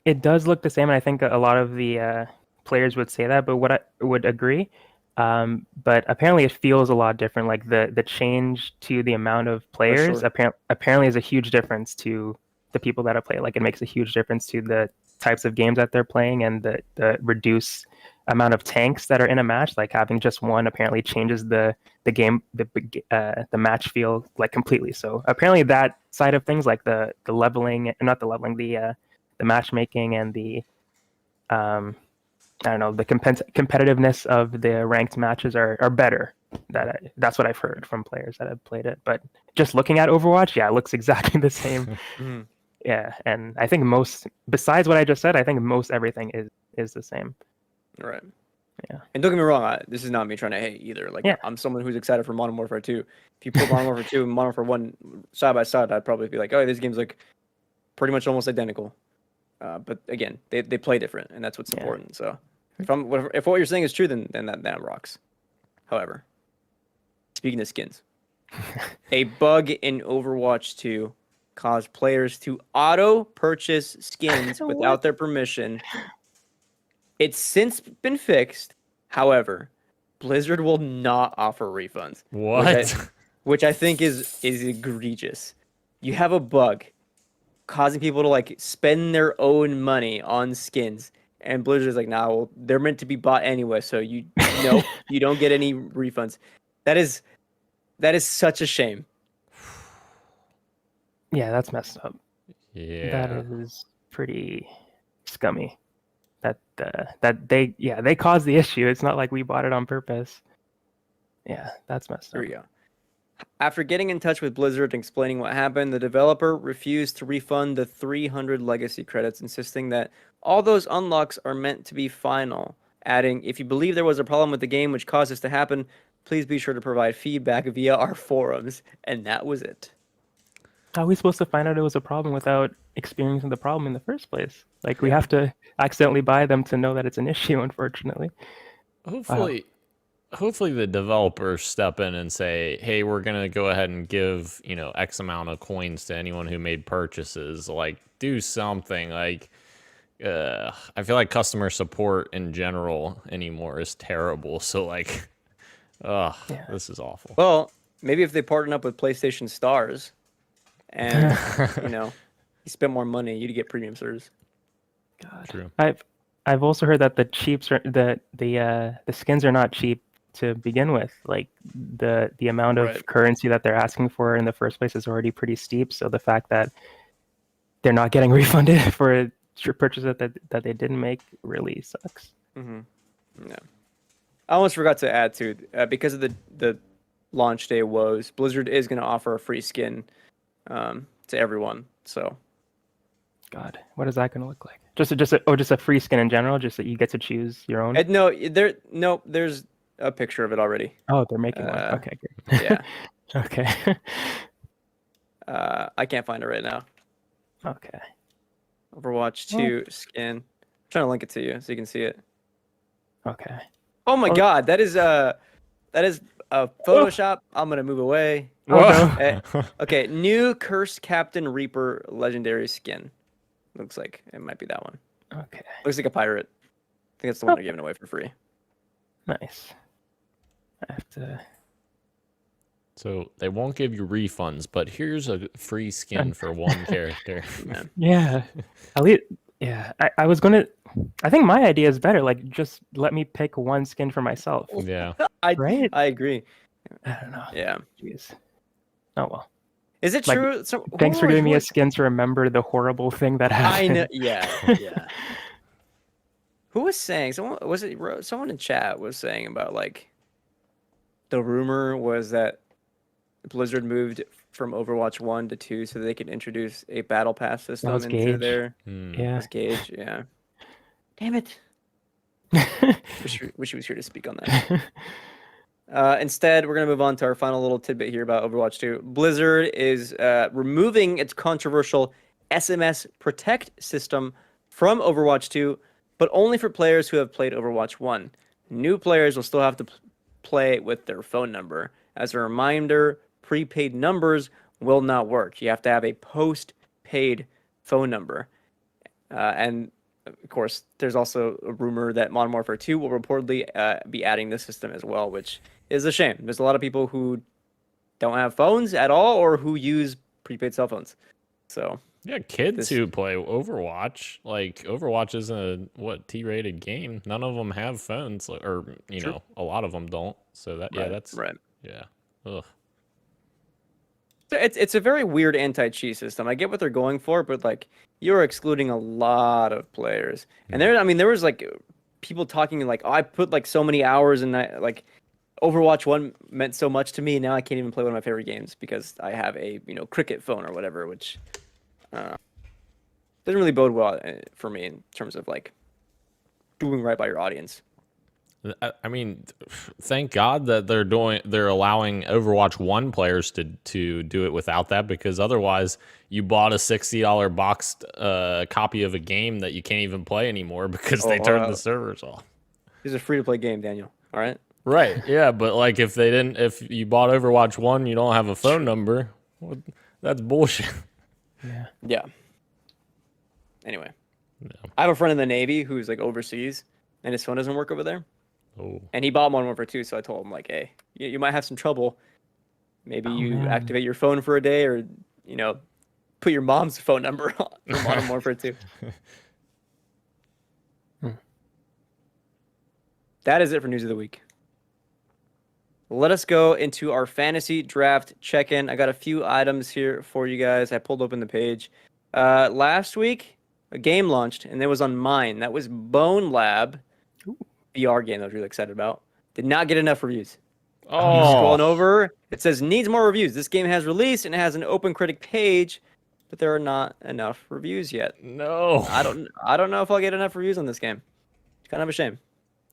It does look the same, and I think a lot of the players would say that, but what I would agree. But apparently, it feels a lot different. Like the change to the amount of players apparently is a huge difference to the people that are playing. Like it makes a huge difference to the types of games that they're playing and the reduced amount of tanks that are in a match. Like having just one apparently changes the game, the match feel like completely. So apparently that side of things, like the leveling, not the leveling, the matchmaking and the I don't know, the competitiveness of the ranked matches are better. That's what I've heard from players that have played it. But just looking at Overwatch, yeah, it looks exactly the same. Yeah, and I think besides what I just said, I think most everything is the same. Right. Yeah. And don't get me wrong, this is not me trying to hate either. Like, I'm someone who's excited for Modern Warfare 2. If you put Modern Warfare 2 and Modern Warfare 1 side by side, I'd probably be like, oh, this game's like pretty much almost identical. But again, they play different, and that's what's important. So if what you're saying is true, then that rocks. However, speaking of skins, a bug in Overwatch 2 caused players to auto-purchase skins without their permission. It's since been fixed. However, Blizzard will not offer refunds. What? Which I think is egregious. You have a bug causing people to like spend their own money on skins, and Blizzard is like, nah, well, they're meant to be bought anyway, so you don't get any refunds. That is such a shame. Yeah, that's messed up. Yeah. That is pretty scummy. That they caused the issue. It's not like we bought it on purpose. Yeah, that's messed up. Here we go. After getting in touch with Blizzard and explaining what happened, the developer refused to refund the 300 legacy credits, insisting that all those unlocks are meant to be final, adding, if you believe there was a problem with the game which caused this to happen, please be sure to provide feedback via our forums. And that was it. How are we supposed to find out it was a problem without experiencing the problem in the first place? Like, we have to accidentally buy them to know that it's an issue, unfortunately. Hopefully the developers step in and say, hey, we're going to go ahead and give, X amount of coins to anyone who made purchases. Like, do something. Like, I feel like customer support in general anymore is terrible. So, like, this is awful. Well, maybe if they partner up with PlayStation Stars and, you spend more money, you'd get premium service. God. True. I've also heard that the skins are not cheap to begin with. Like the amount of currency that they're asking for in the first place is already pretty steep. So the fact that they're not getting refunded for a purchase that they didn't make really sucks. Mm-hmm. Yeah. I almost forgot to add to because of the launch day woes, Blizzard is going to offer a free skin to everyone. So, God, what is that going to look like? Just a free skin in general, just that you get to choose your own. No, there's a picture of it already. Oh, they're making one. Okay, great. Yeah. Okay. I can't find it right now. Okay. Overwatch 2 skin. I'm trying to link it to you so you can see it. Okay. Oh my God, that is a Photoshop. I'm gonna move away. Okay, new Cursed Captain Reaper legendary skin. Looks like it might be that one. Okay. Looks like a pirate. I think that's the one they're giving away for free. Nice. I have to. So they won't give you refunds, but here's a free skin for one character. Yeah. At least, yeah. I was gonna. I think my idea is better. Like, just let me pick one skin for myself. Yeah. Right? I agree. I don't know. Yeah. Jeez. Oh well. Is it Like, true? Thanks for giving me a skin to remember the horrible thing that happened. I know. Yeah. Yeah. Who was saying? Someone in chat was saying about like the rumor was that Blizzard moved from Overwatch 1 to 2 so that they could introduce a battle pass system into Gage. their Yeah. Gage. Yeah. Damn it. Wish he was here to speak on that. Instead, we're going to move on to our final little tidbit here about Overwatch 2. Blizzard is removing its controversial SMS Protect system from Overwatch 2, but only for players who have played Overwatch 1. New players will still have to play with their phone number. As a reminder, prepaid numbers will not work. You have to have a post-paid phone number. And of course, there's also a rumor that Modern Warfare 2 will reportedly be adding this system as well, which is a shame. There's a lot of people who don't have phones at all or who use prepaid cell phones. So yeah, kids who play Overwatch, like Overwatch isn't a T-rated game. None of them have phones, or you know, a lot of them don't. So that that's right. Yeah. Ugh. It's a very weird anti-cheat system. I get what they're going for, but like you're excluding a lot of players. And there was like people talking like, oh, I put like so many hours in that, like Overwatch 1 meant so much to me. Now I can't even play one of my favorite games because I have a cricket phone or whatever, which doesn't really bode well for me in terms of like doing right by your audience. I mean, thank God that they're allowing Overwatch 1 players to do it without that, because otherwise you bought a $60 boxed copy of a game that you can't even play anymore because they turned the servers off. It's a free-to-play game, Daniel. All right? Right. Yeah, but like if you bought Overwatch 1, you don't have a phone number, that's bullshit. Yeah. Anyway. I have a friend in the Navy who's like overseas and his phone doesn't work over there. Oh. And he bought Modern Warfare 2, so I told him, like, hey, you might have some trouble. Maybe activate your phone for a day or, put your mom's phone number on for Modern Warfare 2. That is it for News of the Week. Let us go into our fantasy draft check-in. I got a few items here for you guys. I pulled open the page. Last week, a game launched, and it was on mine. That was Bone Lab. VR game that I was really excited about. Did not get enough reviews. Scrolling over, it says needs more reviews. This game has released and it has an open critic page, but there are not enough reviews yet. No. I don't know if I'll get enough reviews on this game. It's kind of a shame.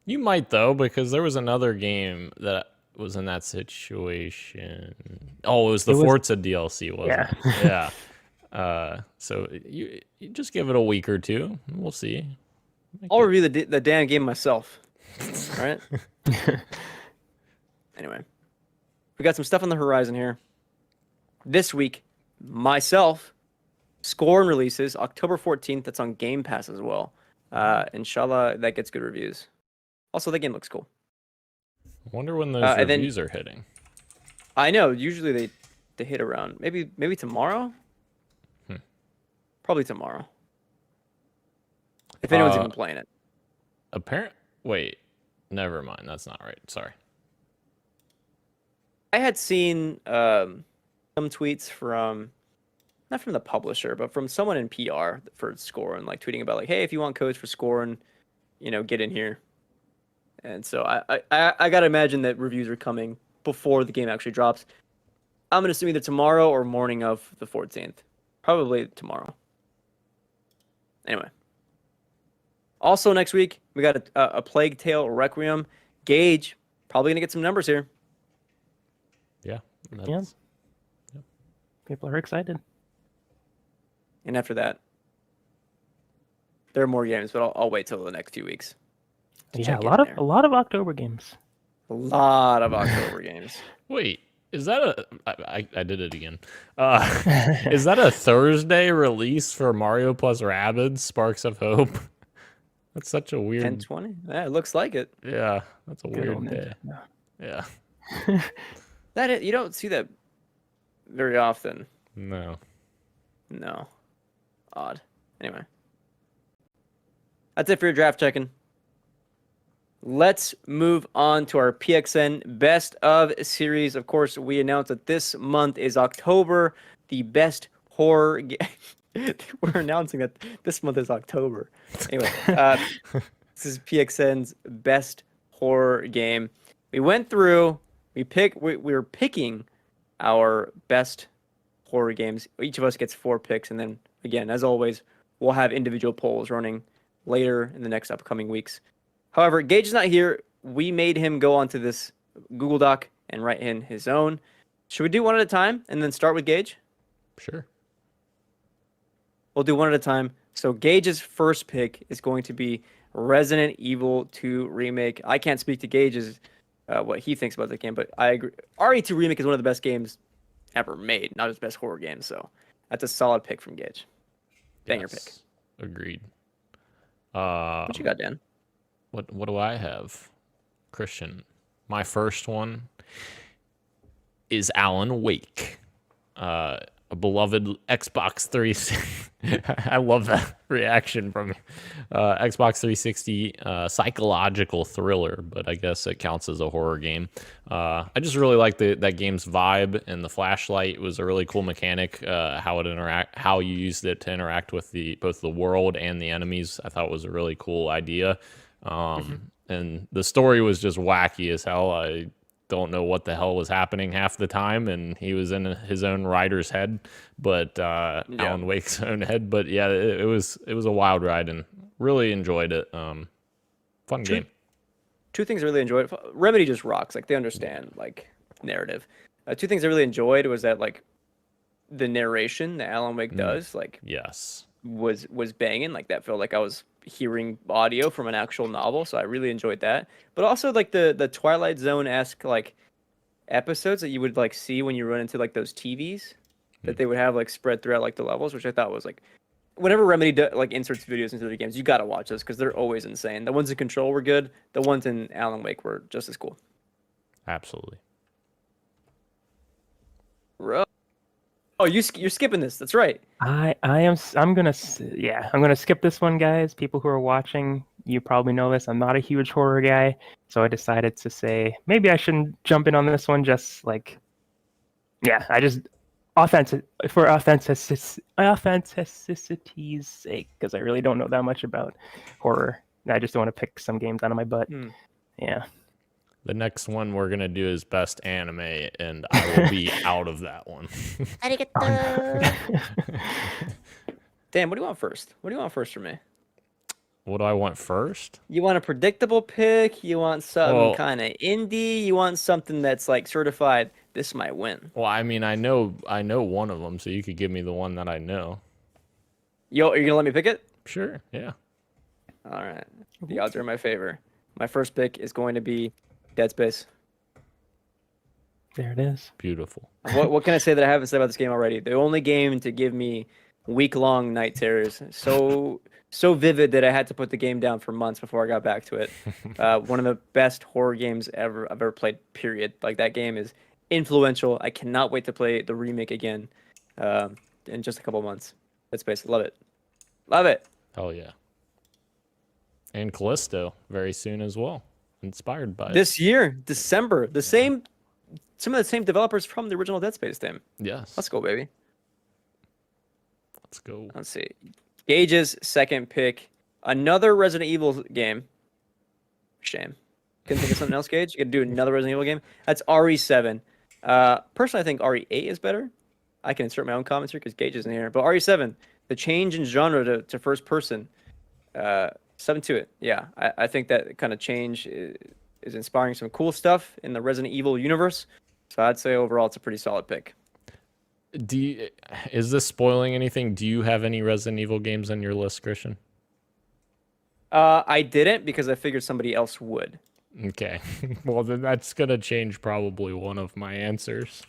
You might though, because there was another game that was in that situation. Oh, it was the Forza DLC, wasn't it? Yeah. So you just give it a week or two. We'll see. I'll review the damn game myself. All right. Anyway, we got some stuff on the horizon here. This week, myself, Scorn releases October 14th. That's on Game Pass as well. Inshallah, that gets good reviews. Also, the game looks cool. I wonder when those reviews are hitting. I know. Usually they hit around maybe tomorrow. Probably tomorrow. If anyone's even playing it. Wait, never mind. That's not right. Sorry. I had seen some tweets from, not from the publisher, but from someone in PR for Scorn, like tweeting about like, hey, if you want codes for Scorn, get in here. And so I gotta imagine that reviews are coming before the game actually drops. I'm gonna assume either tomorrow or morning of the 14th. Probably tomorrow. Anyway. Also next week we got a Plague Tale Requiem. Gage probably gonna get some numbers here. Yeah. Yeah. People are excited. And after that, there are more games, but I'll wait till the next few weeks. Yeah, a lot of October games. A lot of October games. Wait, is that a? I did it again. Is that a Thursday release for Mario plus Rabbids Sparks of Hope? That's such a weird. 10/20? Yeah, it looks like it. Yeah, that's a Good weird old day. Ninja. Yeah. You don't see that very often. No. No. Odd. Anyway. That's it for your draft checking. Let's move on to our PXN Best of series. Of course, we announced that this month is October, the best horror game. We're announcing that this month is October. Anyway, this is PXN's best horror game. We went through, we were picking our best horror games. Each of us gets 4 picks, and then again, as always, we'll have individual polls running later in the next upcoming weeks. However, Gage is not here. We made him go onto this Google Doc and write in his own. Should we do one at a time and then start with Gage? Sure. We'll do one at a time. So Gage's first pick is going to be Resident Evil 2 Remake. I can't speak to Gage's what he thinks about the game, but I agree. RE2 Remake is one of the best games ever made, not his best horror game. So that's a solid pick from Gage. Banger pick. Agreed. What you got, Dan? What do I have? Christian. My first one is Alan Wake. A beloved Xbox 360. I love that reaction from you. Xbox 360 psychological thriller, but I guess it counts as a horror game. I just really like that game's vibe, and the flashlight was a really cool mechanic. How you used it to interact with both the world and the enemies. I thought was a really cool idea. And the story was just wacky as hell. I don't know what the hell was happening half the time, and he was in his own writer's head, but Alan Wake's own head. But yeah, it was a wild ride, and really enjoyed it. Fun game. Two things I really enjoyed. Remedy just rocks. Like, they understand like narrative. 2 things I really enjoyed was that like the narration that Alan Wake does, like, yes, was banging. Like, that felt like I was hearing audio from an actual novel, so I really enjoyed that. But also like the Twilight Zone-esque like episodes that you would like see when you run into like those TVs that they would have like spread throughout like the levels, which I thought was like, whenever Remedy like inserts videos into their games, you gotta watch those because they're always insane. The ones in Control were good. The ones in Alan Wake were just as cool. Absolutely. Oh, you're skipping this. That's right. I'm gonna skip this one, guys. People who are watching, you probably know this. I'm not a huge horror guy, so I decided to say maybe I shouldn't jump in on this one. Just like, yeah, I just for authenticity sake, because I really don't know that much about horror. I just don't want to pick some games out of my butt. Yeah. The next one we're gonna do is best anime, and I will be out of that one. Dan, what do you want first? What do you want first from me? What do I want first? You want a predictable pick? You want something kind of indie? You want something that's like certified, this might win? Well, I mean, I know one of them, so you could give me the one that I know. Are you gonna let me pick it? Sure. Yeah. All right. The odds are in my favor. My first pick is going to be Dead Space. There it is. Beautiful. What can I say that I haven't said about this game already? The only game to give me week-long night terrors. So vivid that I had to put the game down for months before I got back to it. One of the best horror games I've ever played, period. Like, that game is influential. I cannot wait to play the remake again in just a couple months. Dead Space. Love it. Love it. Oh, yeah. And Callisto very soon as well. Inspired by this year, December. Some of the same developers from the original Dead Space game. Yes. Let's go, baby. Let's go. Let's see. Gage's second pick, another Resident Evil game. Shame. Couldn't think of something else, Gage. You could do another Resident Evil game. That's RE7. Personally, I think RE8 is better. I can insert my own comments here because Gage isn't here. But RE7, the change in genre to first person, something to it. Yeah, I think that kind of change is inspiring some cool stuff in the Resident Evil universe. So I'd say overall it's a pretty solid pick. Is this spoiling anything? Do you have any Resident Evil games on your list, Christian? I didn't because I figured somebody else would. Okay. Well, then that's going to change probably one of my answers.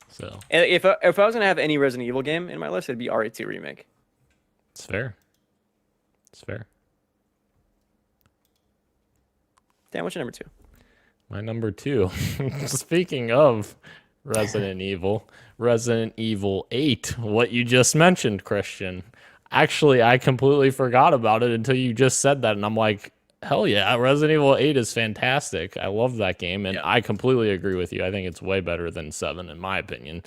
So. And if I was going to have any Resident Evil game in my list, it'd be RE2 Remake. It's fair. It's fair. Dan, what's your number 2? My number 2. Speaking of Resident Evil 8, what you just mentioned, Christian. Actually, I completely forgot about it until you just said that, and I'm like, hell yeah, Resident Evil 8 is fantastic. I love that game, and I completely agree with you. I think it's way better than 7, in my opinion.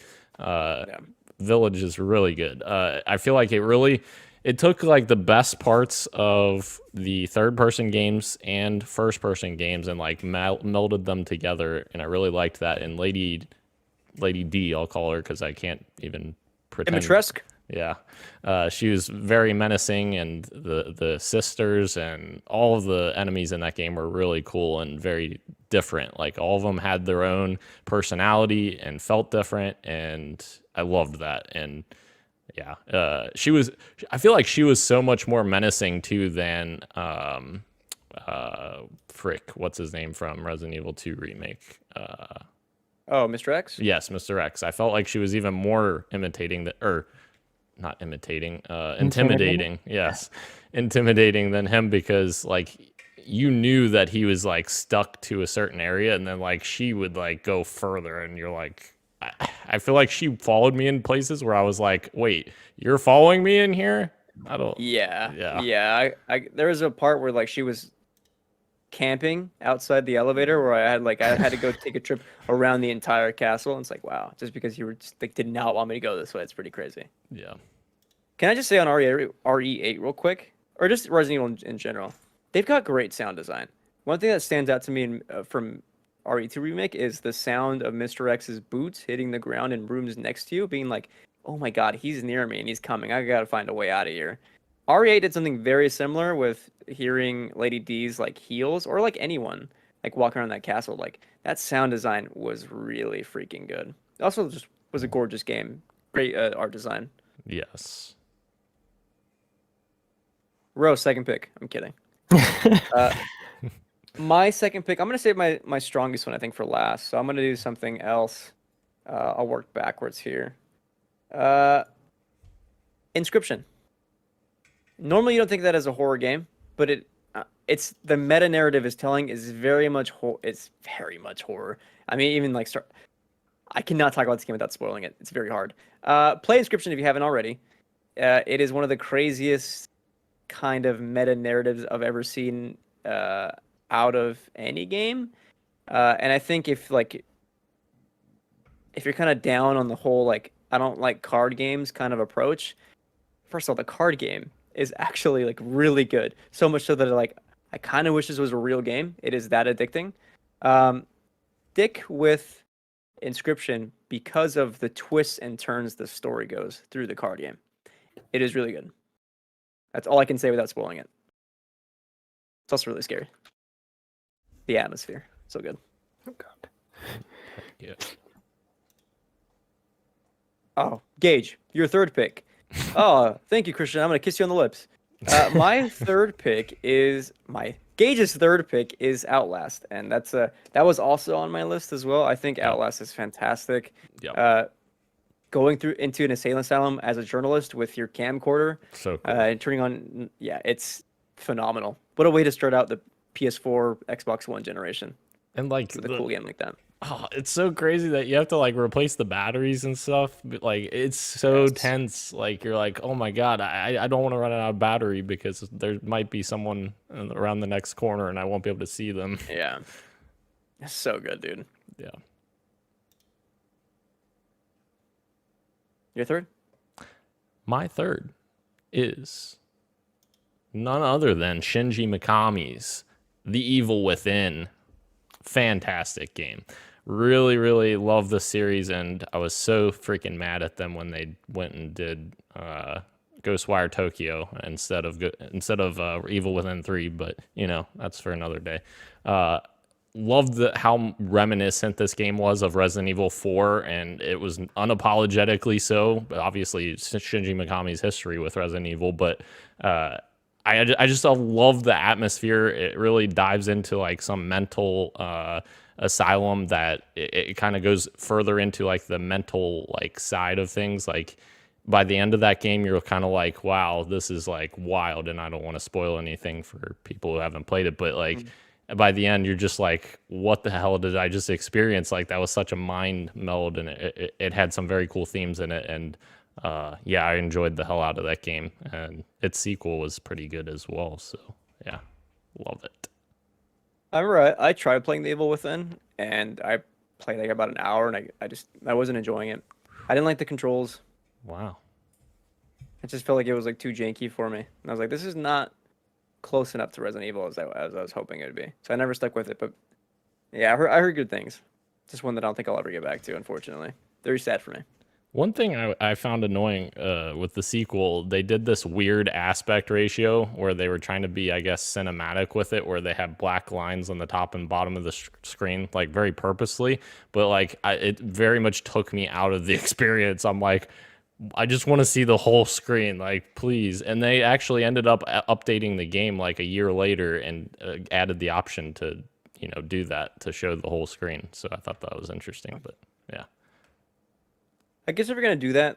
Village is really good. I feel like it took like the best parts of the third-person games and first-person games and like melded them together, and I really liked that. And Lady D, I'll call her because I can't even pretend. Dimitrescu? Yeah. She was very menacing, and the sisters and all of the enemies in that game were really cool and very different. Like all of them had their own personality and felt different, and I loved that. And yeah, I feel like she was so much more menacing too than what's his name from Resident Evil 2 remake? Mr. X? Yes, Mr. X. I felt like she was even more intimidating. Yes. Intimidating than him, because like you knew that he was like stuck to a certain area, and then like she would like go further, and you're like, I feel like she followed me in places where I was like, wait, you're following me in here? I don't. Yeah. There was a part where like she was camping outside the elevator where I had to go take a trip around the entire castle, and it's like, wow, just because you were just, like, did not want me to go this way. It's pretty crazy. Yeah. Can I just say on RE8 real quick, or just Resident Evil in general, they've got great sound design. One thing that stands out to me from RE2 Remake is the sound of Mr. X's boots hitting the ground in rooms next to you, being like, oh my god, he's near me and he's coming. I gotta find a way out of here. RE8 did something very similar with hearing Lady D's like heels, or like anyone like walking around that castle. Like that sound design was really freaking good. It also just was a gorgeous game. Great art design. Yes. Rose, second pick. I'm kidding. My second pick, I'm going to save my strongest one, I think, for last. So I'm going to do something else. I'll work backwards here. Inscription. Normally, you don't think that as a horror game, but it's the meta narrative is telling is very much it's very much horror. I mean, even like I cannot talk about this game without spoiling it. It's very hard. Play Inscription if you haven't already. It is one of the craziest kind of meta narratives I've ever seen out of any game. And I think if you're kind of down on the whole like I don't like card games kind of approach, first of all, the card game is actually like really good. So much so that like I kind of wish this was a real game. It is that addicting. Stick with Inscription because of the twists and turns the story goes through the card game. It is really good. That's all I can say without spoiling it. It's also really scary. The atmosphere, so good. Oh god. Yeah. Oh, Gage, your third pick. Oh, thank you, Christian. I'm gonna kiss you on the lips. Gage's third pick is Outlast, and that was also on my list as well. I think Outlast is fantastic. Yeah. Going through into an insane asylum as a journalist with your camcorder, So cool. and turning on, it's phenomenal. What a way to start out the PS4, Xbox One generation. And like With a cool game like that. Oh, it's so crazy that you have to like replace the batteries and stuff. But, like it's so tense. Like you're like, oh my god, I don't want to run out of battery because there might be someone around the next corner and I won't be able to see them. Yeah, it's so good, dude. Yeah. Your third? My third is none other than Shinji Mikami's The Evil Within. Fantastic game. Really, really love the series, and I was so freaking mad at them when they went and did Ghostwire Tokyo instead of Evil Within 3, but that's for another day. Loved how reminiscent this game was of Resident Evil 4, and it was unapologetically so. But obviously, Shinji Mikami's history with Resident Evil, but I just love the atmosphere. It really dives into like some mental asylum that it kind of goes further into like the mental like side of things. Like by the end of that game, you're kind of like, wow, this is like wild, and I don't want to spoil anything for people who haven't played it, but like. By the end, you're just like, what the hell did I just experience? Like, that was such a mind meld, and it had some very cool themes in it. And yeah, I enjoyed the hell out of that game. And its sequel was pretty good as well. So, yeah, love it. I remember I tried playing the Evil Within, and I played like about an hour, and I wasn't enjoying it. I didn't like the controls. Wow. I just felt like it was like too janky for me. And I was like, this is not close enough to Resident Evil as I was hoping it would be. So I never stuck with it. But yeah, I heard good things. Just one that I don't think I'll ever get back to, unfortunately. Very sad for me. One thing I found annoying with the sequel, they did this weird aspect ratio where they were trying to be, I guess, cinematic with it, where they had black lines on the top and bottom of the screen, like very purposely. But like it very much took me out of the experience. I'm like, I just want to see the whole screen, like, please. And they actually ended up updating the game like a year later and added the option to, do that to show the whole screen. So I thought that was interesting, but yeah. I guess if you're going to do that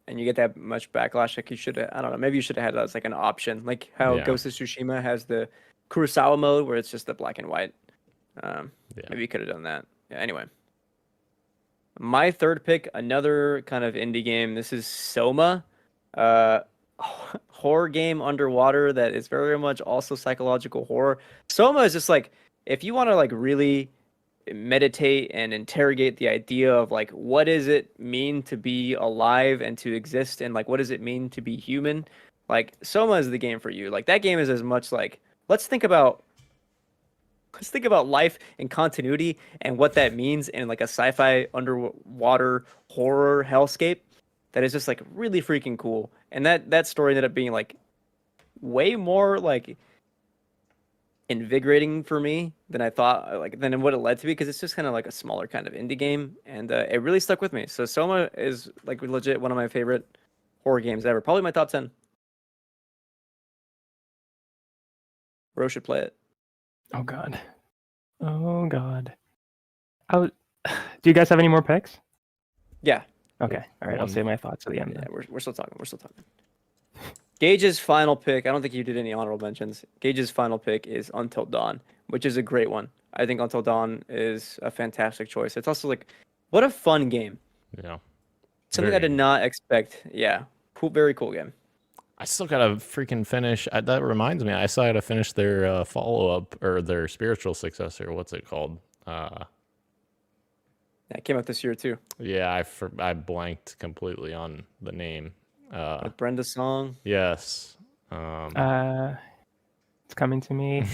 and you get that much backlash, like you should have, I don't know, maybe you should have had that as like an option, like how Ghost of Tsushima has the Kurosawa mode where it's just the black and white. Maybe you could have done that. Yeah, anyway. My third pick, another kind of indie game. This is Soma, horror game underwater that is very much also psychological horror. Soma is just like, if you want to like really meditate and interrogate the idea of like, what does it mean to be alive and to exist, and like, what does it mean to be human? Like, Soma is the game for you. Like, that game is as much like, let's think about life and continuity and what that means in like a sci-fi underwater horror hellscape that is just like really freaking cool. And that story ended up being like way more like invigorating for me than I thought, like than what it led to be, because it's just kind of like a smaller kind of indie game, and it really stuck with me. So Soma is like legit one of my favorite horror games ever. Probably my top 10. Ro should play it. Oh God. Do you guys have any more picks? Yeah. Okay. All right. I'll save my thoughts at the end. Yeah, we're still talking. Gage's final pick. I don't think you did any honorable mentions. Gage's final pick is Until Dawn, which is a great one. I think Until Dawn is a fantastic choice. It's also like, what a fun game. Yeah. Something I did not expect. Yeah. Cool. Very cool game. I still gotta freaking finish. That reminds me, I still gotta finish their follow-up or their spiritual successor. What's it called? Yeah, it came out this year too. Yeah, I blanked completely on the name. With Brenda's song. Yes. It's coming to me.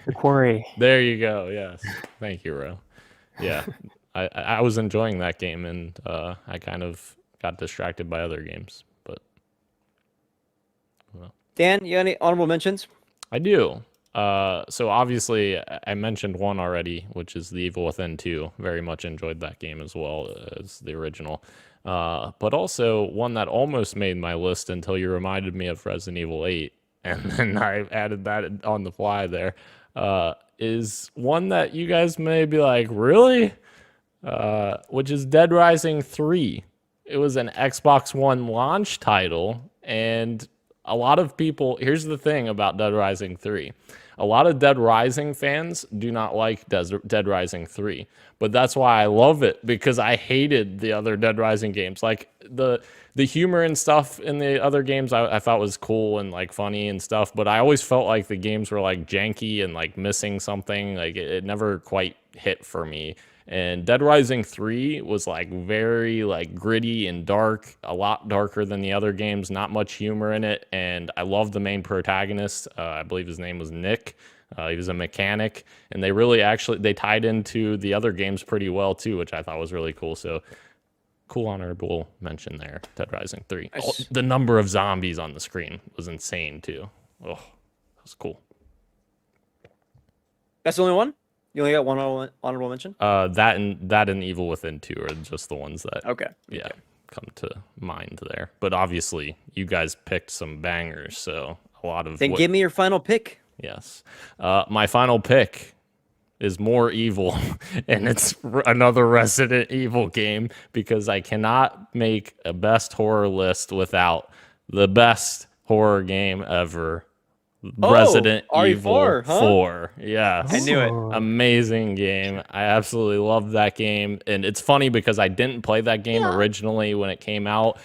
The Quarry. There you go. Yes. Thank you, Ro. Yeah, I was enjoying that game, and I kind of got distracted by other games. Well. Dan, you got any honorable mentions? I do. So obviously, I mentioned one already, which is The Evil Within 2. Very much enjoyed that game as well as the original. But also one that almost made my list until you reminded me of Resident Evil 8, and then I added that on the fly there. Is one that you guys may be like, really? Which is Dead Rising 3. It was an Xbox One launch title, and a lot of people, here's the thing about Dead Rising 3. A lot of Dead Rising fans do not like Dead Rising 3, but that's why I love it, because I hated the other Dead Rising games. Like the humor and stuff in the other games I thought was cool and like funny and stuff, but I always felt like the games were like janky and like missing something. Like it never quite hit for me. And Dead Rising 3 was like very like gritty and dark, a lot darker than the other games, not much humor in it. And I love the main protagonist. I believe his name was Nick. He was a mechanic, and they really they tied into the other games pretty well too, which I thought was really cool. So cool honorable mention there. Dead Rising 3. Nice. Oh, the number of zombies on the screen was insane too. Oh, that was cool. That's the only one? You only got one honorable mention? That and Evil Within 2 are just the ones that Okay. come to mind there. But obviously, you guys picked some bangers, so a lot of. Then give me your final pick. Yes, my final pick is more evil, and it's another Resident Evil game because I cannot make a best horror list without the best horror game ever. Resident Evil RE4, huh? 4. Yes. I knew it. Amazing game. I absolutely loved that game. And it's funny because I didn't play that game originally when it came out.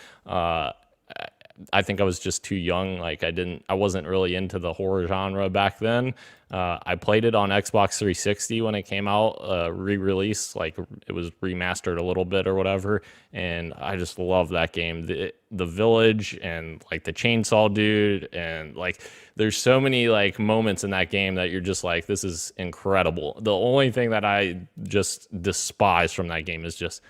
I think I was just too young. Like I wasn't really into the horror genre back then. I played it on Xbox 360 when it came out, re-release, like it was remastered a little bit or whatever. And I just love that game. The village and like the chainsaw dude, and like there's so many like moments in that game that you're just like, this is incredible. The only thing that I just despise from that game is just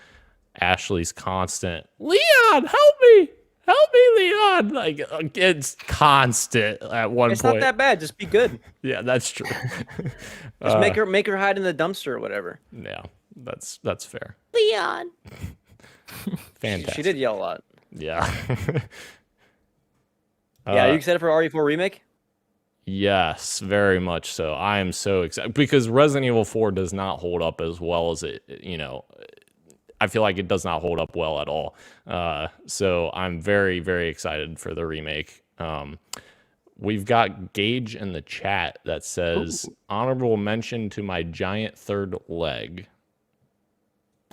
Ashley's constant, Leon, help me. Help me, Leon! Like it's constant at one point. It's not that bad. Just be good. Yeah, that's true. Just make her hide in the dumpster or whatever. Yeah, that's fair. Leon. Fantastic. She did yell a lot. Yeah. Yeah, are you excited for RE4 remake? Yes, very much so. I am so excited because Resident Evil 4 does not hold up as well as it, I feel like it does not hold up well at all. So I'm very, very excited for the remake. We've got Gage in the chat that says, honorable mention to my giant third leg.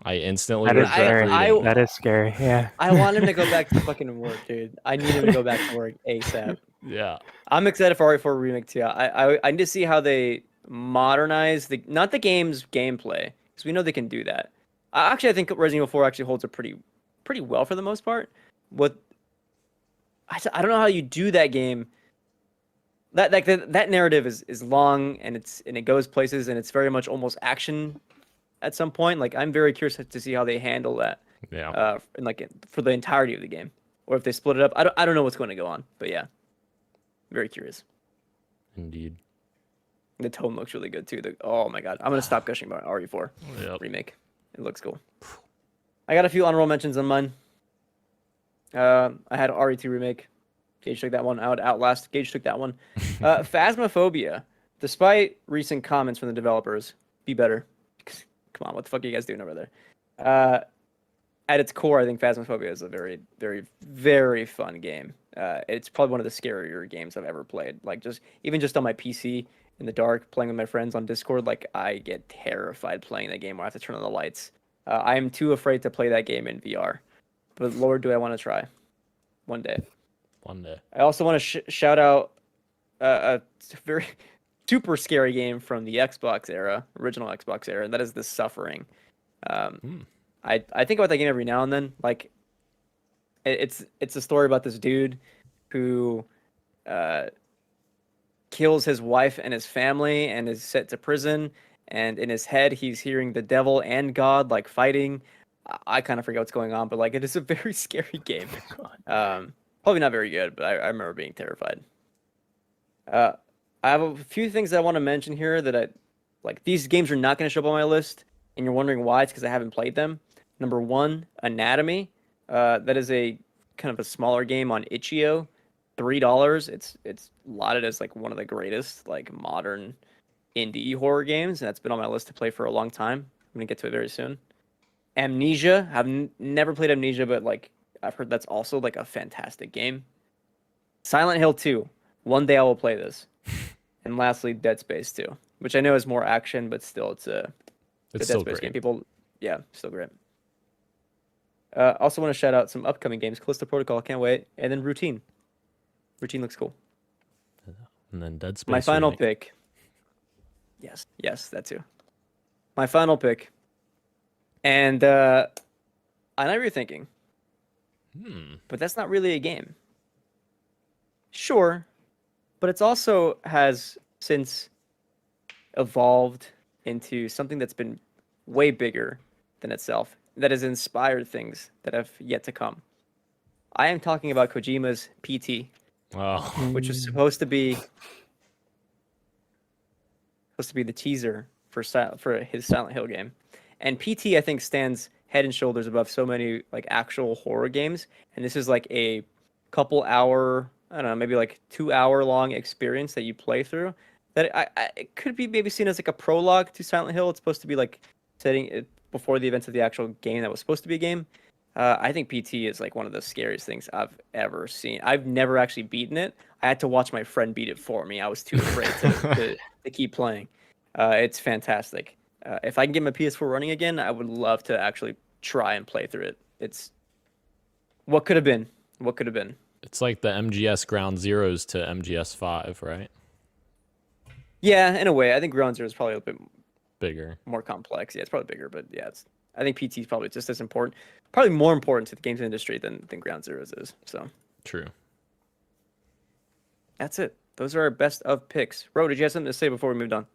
I instantly That is regret scary. reading. That is scary. Yeah. I want him to go back to fucking work, dude. I need him to go back to work ASAP. Yeah. I'm excited for RE4 remake too. I need to see how they modernize not the game's gameplay, because we know they can do that. I think Resident Evil 4 actually holds up pretty well for the most part. I don't know how you do that game. That narrative is long and it goes places and it's very much almost action at some point. Like I'm very curious to see how they handle that. Yeah. For the entirety of the game, or if they split it up. I don't know what's going to go on, but yeah, very curious. Indeed. The tone looks really good too. Oh my god, I'm gonna stop gushing about RE4 remake. It looks cool. I got a few honorable mentions on mine. I had RE2 remake. Gage took that one out. Outlast. Gage took that one. Phasmophobia. Despite recent comments from the developers, be better. Come on, what the fuck are you guys doing over there? At its core, I think Phasmophobia is a very, very, very fun game. It's probably one of the scarier games I've ever played. Like even just on my PC in the dark, playing with my friends on Discord, like I get terrified playing that game where I have to turn on the lights. I am too afraid to play that game in VR. But Lord, do I want to try. One day. One day. I also want to shout out a very super scary game from the Xbox era, original Xbox era, and that is The Suffering. I think about that game every now and then. Like, it's a story about this dude who kills his wife and his family and is sent to prison. And in his head, he's hearing the devil and God like fighting. I kind of forget what's going on, but like it is a very scary game. Probably not very good, but I remember being terrified. I have a few things that I want to mention here that these games are not going to show up on my list, and you're wondering why. It's because I haven't played them. Number one, Anatomy. That is a kind of a smaller game on itch.io. $3. It's lauded as like one of the greatest like modern indie horror games, and that's been on my list to play for a long time. I'm gonna get to it very soon. Amnesia. I've never played Amnesia, but like I've heard that's also like a fantastic game. Silent Hill 2. One day I will play this. And lastly, Dead Space 2, which I know is more action, but still it's a Dead still Space great. game. Still great. Also want to shout out some upcoming games. Callisto Protocol, can't wait. And then Routine. Routine looks cool. And then Dead Space. My final remake. pick. Yes, that too. My final pick. And I know what you're thinking. But that's not really a game. Sure, but it's also has since evolved into something that's been way bigger than itself. that has inspired things that have yet to come. I am talking about Kojima's PT, Oh, which was supposed to be the teaser for his Silent Hill game. And PT, I think, stands head and shoulders above so many like actual horror games. And this is like a couple hour, I don't know, maybe like 2 hour long experience that you play through. That it could be maybe seen as like a prologue to Silent Hill. It's supposed to be like setting it before the events of the actual game that was supposed to be a game. I think PT is like one of the scariest things I've ever seen. I've never actually beaten it. I had to watch my friend beat it for me. I was too afraid to keep playing. It's fantastic. If I can get my PS4 running again, I would love to actually try and play through it. It's what could have been. What could have been. it's like the MGS Ground Zeroes to MGS 5, right? Yeah, in a way. I think Ground Zero is probably a bit Bigger. more complex. Yeah, it's probably bigger, but yeah, I think PT is probably just as important, probably more important to the games industry than Ground Zeroes is. So True. that's it. Those are our best of picks. Ro, did you have something to say before we moved on?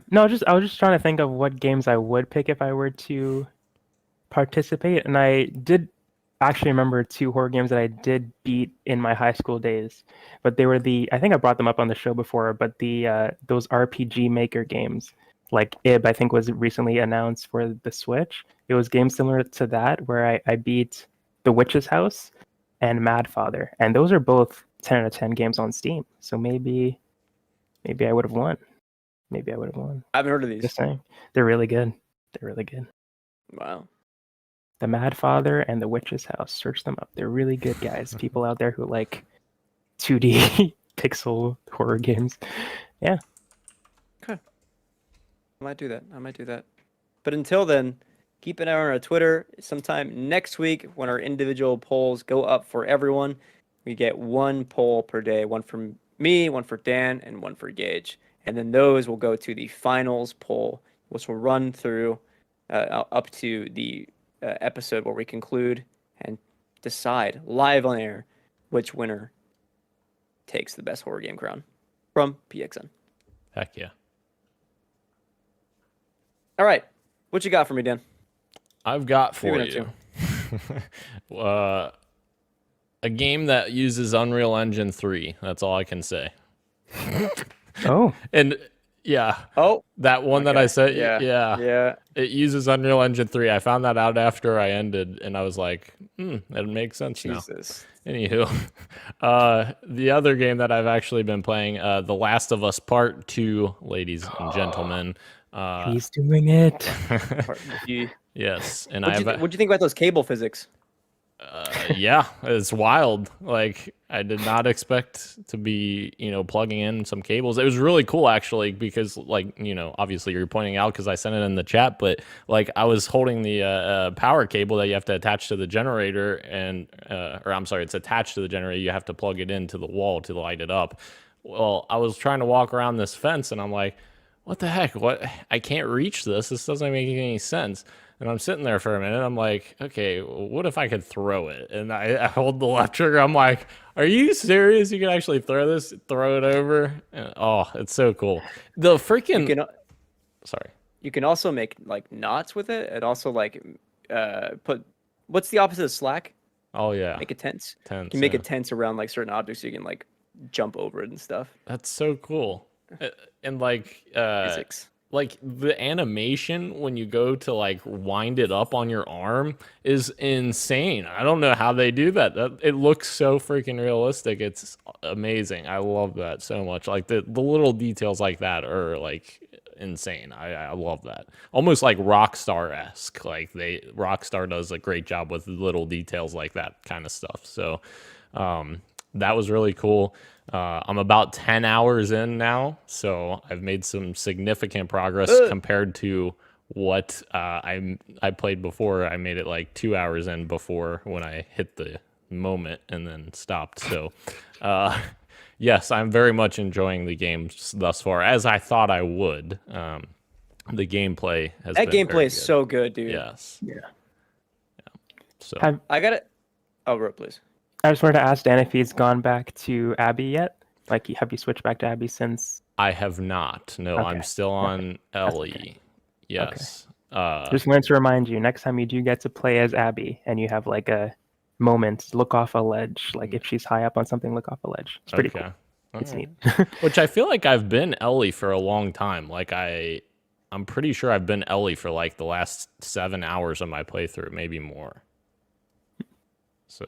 No, I was just trying to think of what games I would pick if I were to participate, and I did actually remember 2 horror games that I did beat in my high school days, but they were I think I brought them up on the show before, but those RPG Maker games, like IB, I think was recently announced for the Switch. It was games similar to that where I beat The Witch's House and Mad Father, and those are both 10 out of 10 games on Steam. So maybe I would have won. Maybe I would have won. I haven't heard of these. Just saying, they're really good. They're really good. Wow. The Mad Father and The Witch's House. Search them up. They're really good, guys. People out there who like 2D pixel horror games. Yeah. Okay. I might do that. But until then, keep an eye on our Twitter. Sometime next week, when our individual polls go up for everyone, we get 1 poll per day. 1 from me, 1 for Dan, and 1 for Gage. And then those will go to the finals poll, which will run through up to the episode where we conclude and decide live on air which winner takes the best horror game crown from PXN. Heck yeah. All right. What you got for me, Dan? I've got for Maybe you a game that uses Unreal Engine 3. That's all I can say. Oh. And yeah. Oh. That one that I said, Yeah. It uses Unreal Engine 3. I found that out after I ended, and I was like, that makes sense Jesus. now. Anywho, the other game that I've actually been playing, The Last of Us Part 2, ladies and gentlemen. He's doing it. Yes. And what'd you think about those cable physics? Yeah, it's wild. Like, I did not expect to be, plugging in some cables. It was really cool, actually, because, like, obviously you're pointing out because I sent it in the chat, but, like, I was holding the power cable that you have to attach to the generator, or I'm sorry, it's attached to the generator. You have to plug it into the wall to light it up. Well, I was trying to walk around this fence, and I'm like, what the heck? What? I can't reach this. This doesn't make any sense. And I'm sitting there for a minute. I'm like, okay, what if I could throw it? And I hold the left trigger. I'm like, are you serious? You can actually throw it over? And, it's so cool. The freaking... Sorry. You can also make, like, knots with it. And also, like, what's the opposite of slack? Oh, yeah. Make it tense. Tense. You can make it tense around, like, certain objects so you can, like, jump over it and stuff. That's so cool. And, like... Physics. Like, the animation when you go to, like, wind it up on your arm is insane. I don't know how they do that. It looks so freaking realistic. It's amazing. I love that so much. Like, the little details like that are, like, insane. I love that. Almost like Rockstar-esque. Like, Rockstar does a great job with little details like that kind of stuff. So, that was really cool. I'm about 10 hours in now, so I've made some significant progress compared to what I played before. I made it like 2 hours in before when I hit the moment and then stopped. So, yes, I'm very much enjoying the game thus far, as I thought I would. The gameplay has been very gameplay is good. so good, dude. Yes. Yeah. So I got it. Oh, Ro, please. I just wanted to ask Dan if he's gone back to Abby yet. Like, have you switched back to Abby since? I have not. No, Okay. I'm still on Ellie. Okay. Yes. Just wanted to remind you, next time you do get to play as Abby and you have like a moment, look off a ledge. Like if she's high up on something, look off a ledge. It's pretty cool. It's neat. Which I feel like I've been Ellie for a long time. Like I'm pretty sure I've been Ellie for like the last 7 hours of my playthrough, maybe more. So,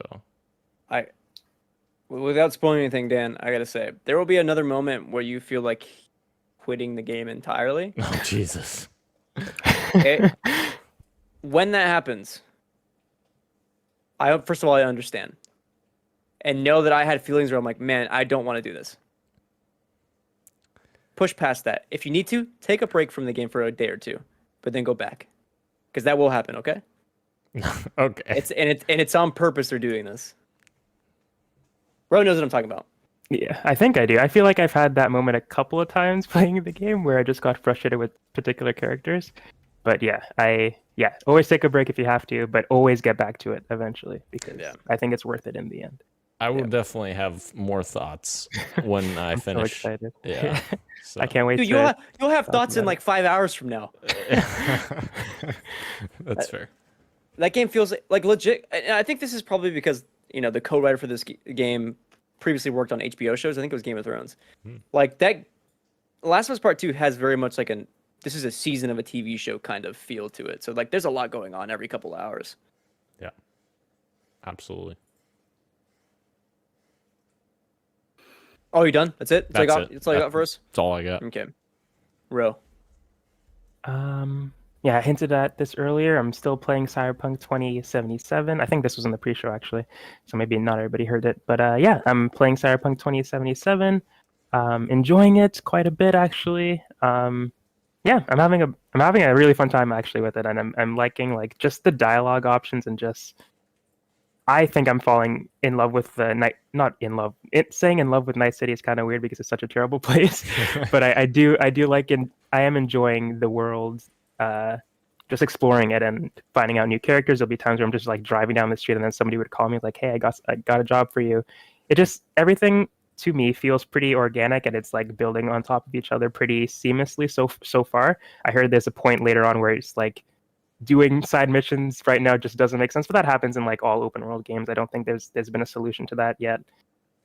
without spoiling anything, Dan, I gotta say there will be another moment where you feel like quitting the game entirely. oh Jesus. When that happens, first of all, I understand. And know that I had feelings where I'm like, man, I don't want to do this. Push past that. If you need to, take a break from the game for a day or two, but then go back. Because that will happen, okay? Okay. It's on purpose they're doing this. Ro knows what I'm talking about. Yeah, I think I do. I feel like I've had that moment a couple of times playing the game where I just got frustrated with particular characters. But always take a break if you have to, but always get back to it eventually because I think it's worth it in the end. I will definitely have more thoughts when I finish. So excited. Yeah. So. I can't wait. Dude, you'll have thoughts in like 5 hours from now. That's fair. That game feels like legit. And I think this is probably because the co-writer for this game previously worked on HBO shows. I think it was Game of Thrones. Like that, Last of Us Part 2 has very much like this is a season of a TV show kind of feel to it. So like, there's a lot going on every couple of hours. Yeah. Absolutely. Oh, you done? That's it? That's all you got for us? That's all I got. Okay. Ro. Yeah, I hinted at this earlier. I'm still playing Cyberpunk 2077. I think this was in the pre-show actually, so maybe not everybody heard it. But I'm playing Cyberpunk 2077. Enjoying it quite a bit actually. I'm having a really fun time actually with it, and I'm liking like just the dialogue options and just. I think I'm falling in love with the night. Not in love. Saying in love with Night City is kind of weird because it's such a terrible place. But I do like it. I am enjoying the world, just exploring it and finding out new characters. There'll be times where I'm just like driving down the street and then somebody would call me like, "Hey, I got a job for you." It just everything to me feels pretty organic and it's like building on top of each other pretty seamlessly so far. I heard there's a point later on where it's like. Doing side missions right now just doesn't make sense, but that happens in like all open world games. I don't think there's been a solution to that yet,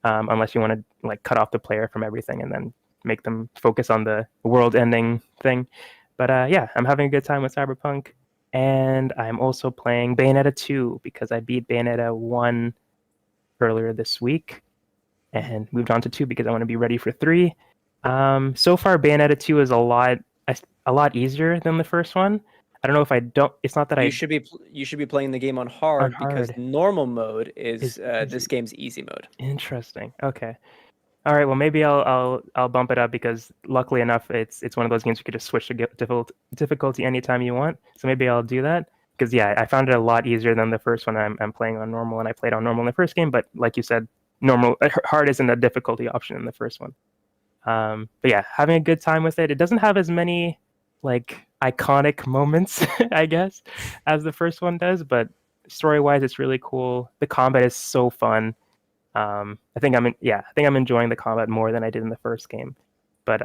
unless you want to like cut off the player from everything and then make them focus on the world ending thing. But I'm having a good time with Cyberpunk, and I'm also playing Bayonetta 2 because I beat Bayonetta 1 earlier this week and moved on to 2 because I want to be ready for 3. So far Bayonetta 2 is a lot easier than the first one. I don't know if I don't. It's not that you should be playing the game on hard. Because normal mode is this game's easy mode. Interesting. Okay. All right. Well, maybe I'll bump it up because luckily enough, it's one of those games you could just switch to difficulty anytime you want. So maybe I'll do that because I found it a lot easier than the first one. I'm playing on normal and I played on normal in the first game, but like you said, hard isn't a difficulty option in the first one. But having a good time with it. It doesn't have as many like iconic moments, I guess, as the first one does, but story-wise, it's really cool. The combat is so fun. I think I'm enjoying the combat more than I did in the first game, but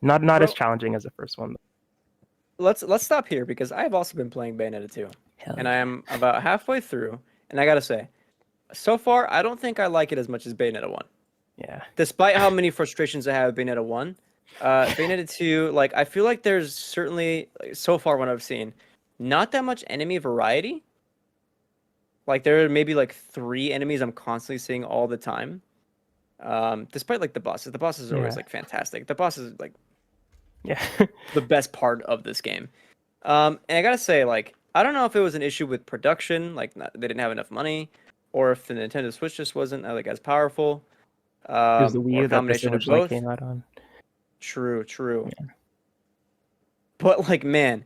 not as challenging as the first one. Let's stop here because I've also been playing Bayonetta 2, and I am about halfway through, and I gotta say, so far I don't think I like it as much as Bayonetta 1. Yeah. Despite how many frustrations I have with Bayonetta 1. Bayonetta 2, like I feel like there's certainly so far what I've seen, not that much enemy variety. Like there are maybe like 3 enemies I'm constantly seeing all the time. Despite like the bosses are always like fantastic. The bosses like the best part of this game. And I gotta say, like I don't know if it was an issue with production, like they didn't have enough money, or if the Nintendo Switch just wasn't like as powerful. It was the Wii that this originally came out on. True. Yeah. But like, man,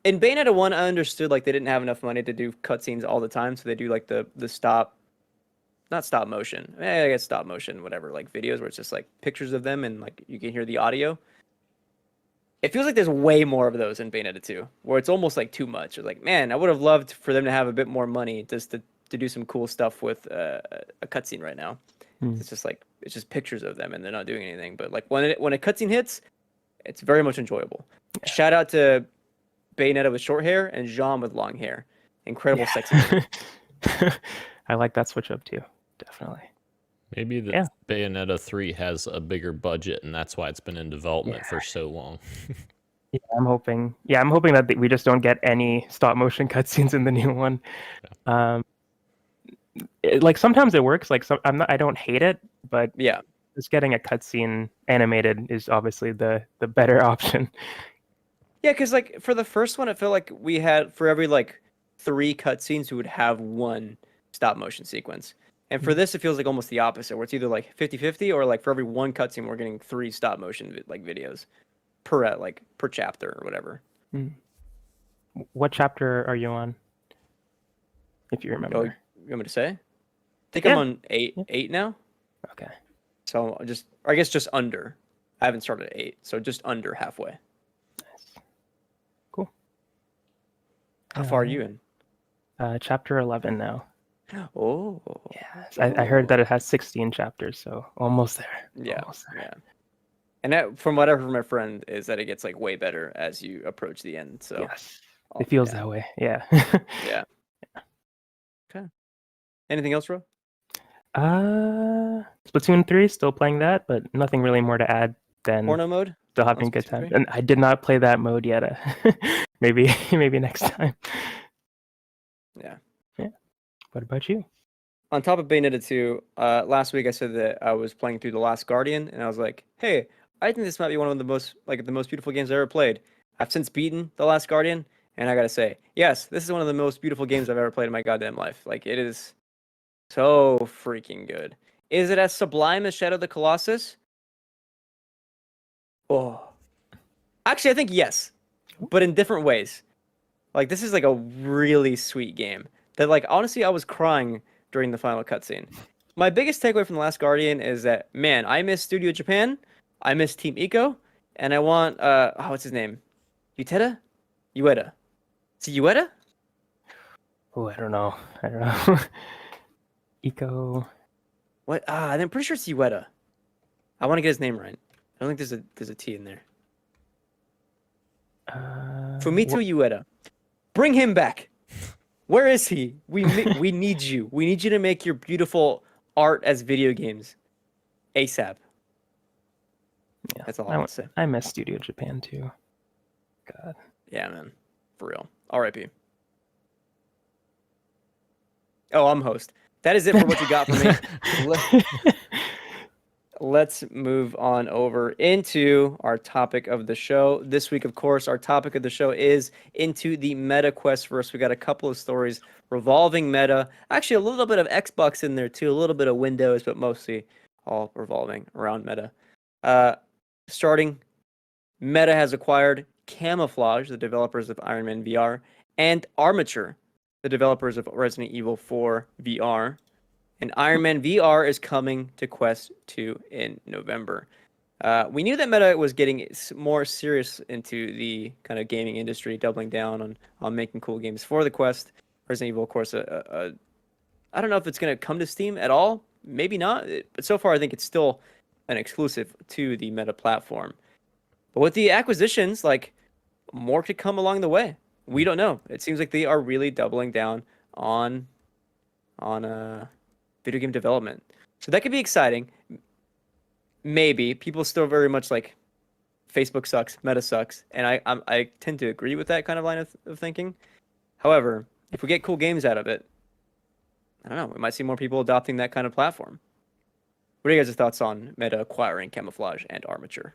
in Bayonetta 1, I understood like they didn't have enough money to do cutscenes all the time, so they do like the not stop motion. I guess stop motion, whatever, like videos where it's just like pictures of them and like you can hear the audio. It feels like there's way more of those in Bayonetta 2, where it's almost like too much. It's like, man, I would have loved for them to have a bit more money just to do some cool stuff with a cutscene right now. It's just pictures of them and they're not doing anything. But like when a cutscene hits, it's very much enjoyable. Yeah. Shout out to Bayonetta with short hair and Jean with long hair. Incredible sexy. I like that switch up too. Definitely. Maybe the Bayonetta 3 has a bigger budget, and that's why it's been in development for so long. Yeah, I'm hoping. Yeah, I'm hoping that we just don't get any stop motion cutscenes in the new one. Like sometimes it works. Like I don't hate it, but Yeah. just getting a cutscene animated is obviously the better option. Yeah, because like for the first one, it felt like we had for every like 3 cutscenes, we would have 1 stop motion sequence. And for this, it feels like almost the opposite, where it's either like 50-50 or like for every 1 cutscene, we're getting 3 stop motion like videos per chapter or whatever. What chapter are you on? If you remember. Oh, you want me to say? I think I'm on 8 now. Okay. So I guess just under. I haven't started at 8, so just under halfway. Nice. Cool. How far are you in? Chapter 11 now. Oh. Yeah. I heard that it has 16 chapters, so almost there. Yeah. Almost there. Yeah. And that, from what I've heard from my friend, is that it gets like way better as you approach the end. So yes, it feels that way. Yeah. Yeah. Okay. Anything else, Ro? Splatoon 3, still playing that, but nothing really more to add than Porno mode? still having a good time. And I did not play that mode yet. Maybe next time. Yeah. What about you? On top of Bayonetta 2, last week I said that I was playing through The Last Guardian, and I was like, hey, I think this might be one of the most beautiful games I've ever played. I've since beaten The Last Guardian, and I gotta say, yes, this is one of the most beautiful games I've ever played in my goddamn life. Like, it is so freaking good. Is it as sublime as Shadow of the Colossus? Oh. Actually, I think yes, but in different ways. Like, this is like a really sweet game that, like, honestly, I was crying during the final cutscene. My biggest takeaway from The Last Guardian is that, man, I miss Studio Japan, I miss Team Ico, and I want, what's his name? Ueda? Is it Ueda? Oh, I don't know. Eco. What? I'm pretty sure it's Ueda. I want to get his name right. I don't think there's a T in there. Fumito Ueda. Bring him back. Where is he? We need you. We need you to make your beautiful art as video games ASAP. Yeah, that's all I want to say. I miss Studio Japan too. God. Yeah, man. For real. R.I.P. Oh, I'm host. That is it for what you got for me. Let's move on over into our topic of the show. This week, of course, our topic of the show is into the Meta Questverse. We got a couple of stories revolving Meta. Actually, a little bit of Xbox in there too, a little bit of Windows, but mostly all revolving around Meta. Starting, Meta has acquired Camouflage, the developers of Iron Man VR, and Armature, the developers of Resident Evil 4 VR. And Iron Man VR is coming to Quest 2 in November. We knew that Meta was getting more serious into the kind of gaming industry, doubling down on making cool games for the Quest. Resident Evil, of course, I don't know if it's going to come to Steam at all. Maybe not. But so far, I think it's still an exclusive to the Meta platform. But with the acquisitions, like, more could come along the way. We don't know. It seems like they are really doubling down on video game development. So that could be exciting. Maybe. People still very much like Facebook sucks, Meta sucks, and I tend to agree with that kind of line of thinking. However, if we get cool games out of it, I don't know, we might see more people adopting that kind of platform. What are you guys' thoughts on Meta acquiring Camouflage and Armature?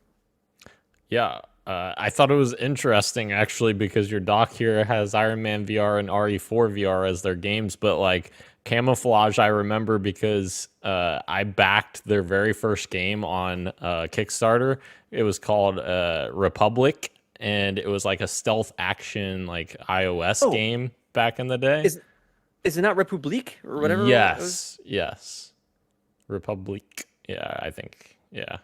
Yeah, I thought it was interesting actually because your doc here has Iron Man VR and RE4 VR as their games, but like Camouflage, I remember because I backed their very first game on Kickstarter. It was called Republic, and it was like a stealth action like iOS game back in the day. Is it not Republique or whatever? Yes. Republic. Yeah, I think. Yeah.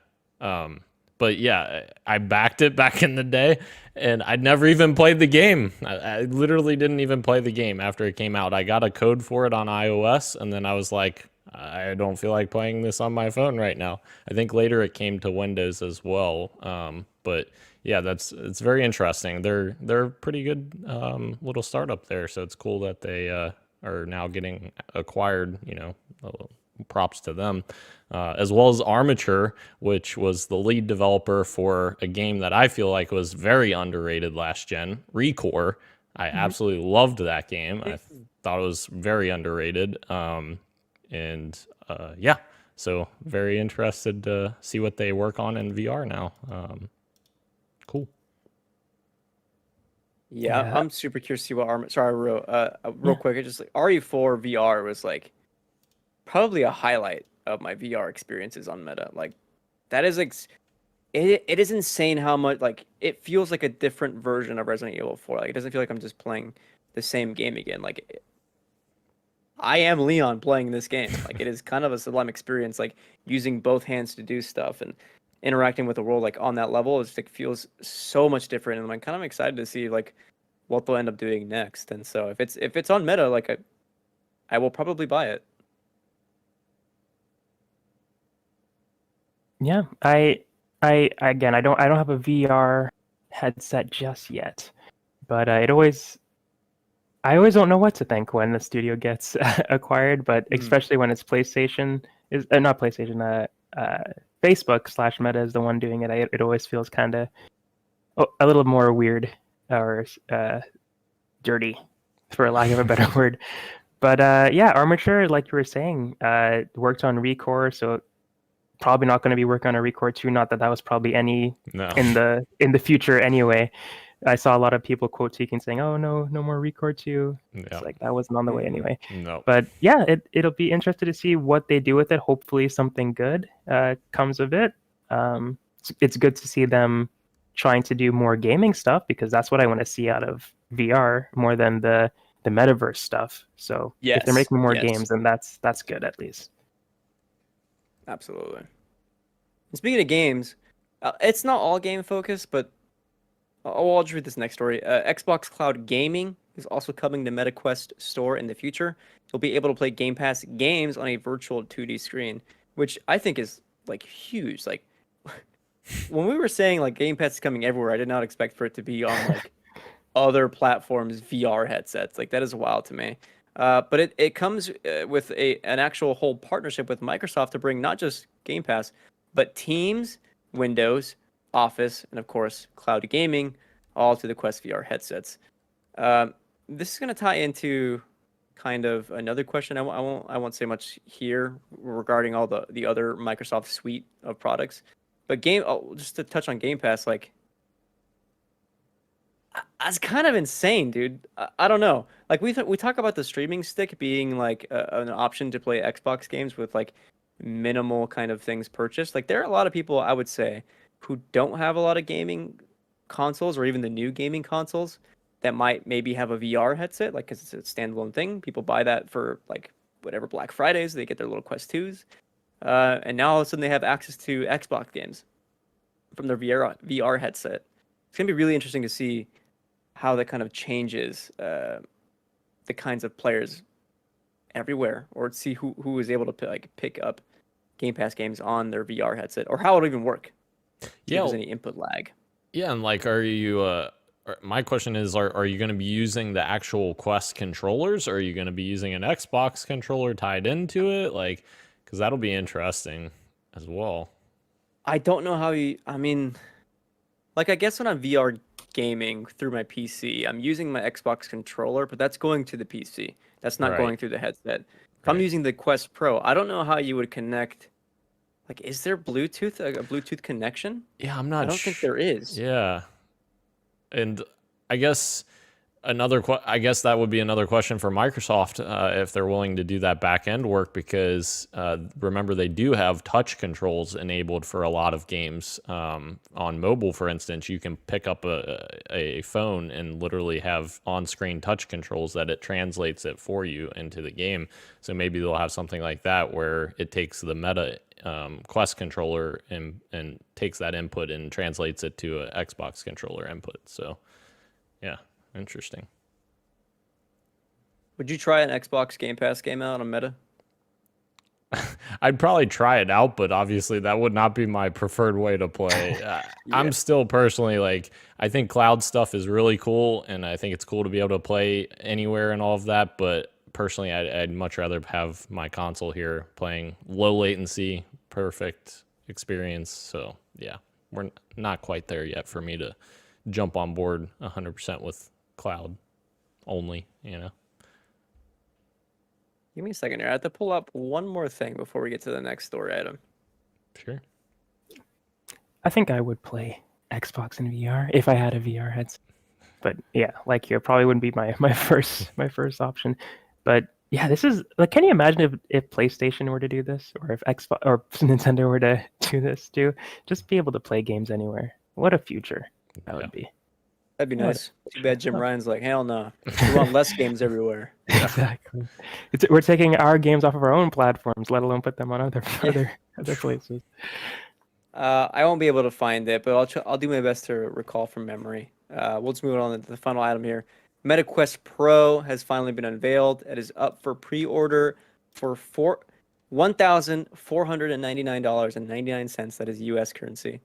But yeah, I backed it back in the day, and I'd never even played the game. I literally didn't even play the game after it came out. I got a code for it on iOS, and then I was like, I don't feel like playing this on my phone right now. I think later it came to Windows as well. But yeah, it's very interesting. They're pretty good little startup there, so it's cool that they are now getting acquired. Props to them, as well as Armature, which was the lead developer for a game that I feel like was very underrated last gen, Recore. I absolutely loved that game. I thought it was very underrated. Yeah, so very interested to see what they work on in VR now. Cool. Yeah, Yeah. I'm super curious to see what Arm. Sorry, real quick. It just like RE4 VR was like probably a highlight of my VR experiences on Meta. Like that is like it is insane how much like it feels like a different version of Resident Evil 4. Like it doesn't feel like I'm just playing the same game again. Like I am Leon playing this game. Like it is kind of a sublime experience. Like using both hands to do stuff and interacting with the world like on that level. It just like feels so much different, and I'm kind of excited to see like what they'll end up doing next. And so if it's on Meta, like I will probably buy it. Yeah, I again, I don't have a VR headset just yet, but I always don't know what to think when the studio gets acquired, but especially when it's PlayStation is not PlayStation, Facebook slash Meta is the one doing it. It always feels kind of a little more weird or dirty, for lack of a better word. But yeah, Armature, like you were saying, worked on Recore, so probably not going to be working on a Recore 2. Not that that was probably any No. in the future anyway. I saw a lot of people quote tweaking saying, "Oh no, no more Record 2." Yeah. It's like that wasn't on the way anyway. No. But yeah, it'll be interesting to see what they do with it. Hopefully, something good comes of it. It's good to see them trying to do more gaming stuff because that's what I want to see out of VR more than the metaverse stuff. So if they're Yes, making more yes. games, then that's good at least. Absolutely. And speaking of games, it's not all game focused, but I'll just read this next story. Xbox Cloud Gaming is also coming to MetaQuest store in the future. You'll be able to play Game Pass games on a virtual 2D screen, which I think is like huge. Like when we were saying like Game Pass is coming everywhere, I did not expect for it to be on like other platforms VR headsets. Like that is wild to me. But it comes with an actual whole partnership with Microsoft to bring not just Game Pass, but Teams, Windows, Office, and of course cloud gaming, all to the Quest VR headsets. This is going to tie into kind of another question. I won't say much here regarding all the other Microsoft suite of products, but just to touch on Game Pass, like that's kind of insane, dude. I don't know. Like we talk about the streaming stick being like an option to play Xbox games with like minimal kind of things purchased. Like there are a lot of people I would say who don't have a lot of gaming consoles or even the new gaming consoles that might maybe have a VR headset, like because it's a standalone thing. People buy that for like whatever Black Fridays. They get their little Quest 2s, and now all of a sudden they have access to Xbox games from their VR headset. It's gonna be really interesting to see how that kind of changes the kinds of players everywhere, or see who is able to pick up Game Pass games on their VR headset, or how it'll even work. See if there's any input lag. Yeah, and like, are you? My question is, are you going to be using the actual Quest controllers, or are you going to be using an Xbox controller tied into it? Like, because that'll be interesting as well. I don't know how you. I mean, like I guess when I'm VR gaming through my PC, I'm using my Xbox controller, but that's going to the PC. That's not going through the headset. If I'm using the Quest Pro, I don't know how you would connect. Like, is there Bluetooth, a Bluetooth connection? Yeah, I'm not. I don't think there is. Yeah, and I guess I guess that would be another question for Microsoft if they're willing to do that back end work, because remember they do have touch controls enabled for a lot of games. On mobile, for instance, you can pick up a phone and literally have on-screen touch controls that it translates it for you into the game. So maybe they'll have something like that where it takes the Meta Quest controller and takes that input and translates it to an Xbox controller input. So yeah. Interesting. Would you try an Xbox Game Pass game out on Meta? I'd probably try it out, but obviously that would not be my preferred way to play. I'm still personally like, I think cloud stuff is really cool, and I think it's cool to be able to play anywhere and all of that. But personally, I'd much rather have my console here playing low latency, perfect experience. So yeah, we're not quite there yet for me to jump on board 100% with cloud only, you know. Give me a second here. I have to pull up one more thing before we get to the next story item. Sure. I think I would play Xbox in VR if I had a VR headset. But yeah, like you, it probably wouldn't be my first option. But yeah, this is like, can you imagine if PlayStation were to do this, or if Xbox or Nintendo were to do this too? Just be able to play games anywhere. What a future that would be. That'd be nice. Too bad Jim Ryan's like, hell no. We want less games everywhere. Exactly. We're taking our games off of our own platforms, let alone put them on other places. I won't be able to find it, but I'll do my best to recall from memory. We'll just move on to the final item here. MetaQuest Pro has finally been unveiled. It is up for pre-order for $1,499.99. That is U.S. currency.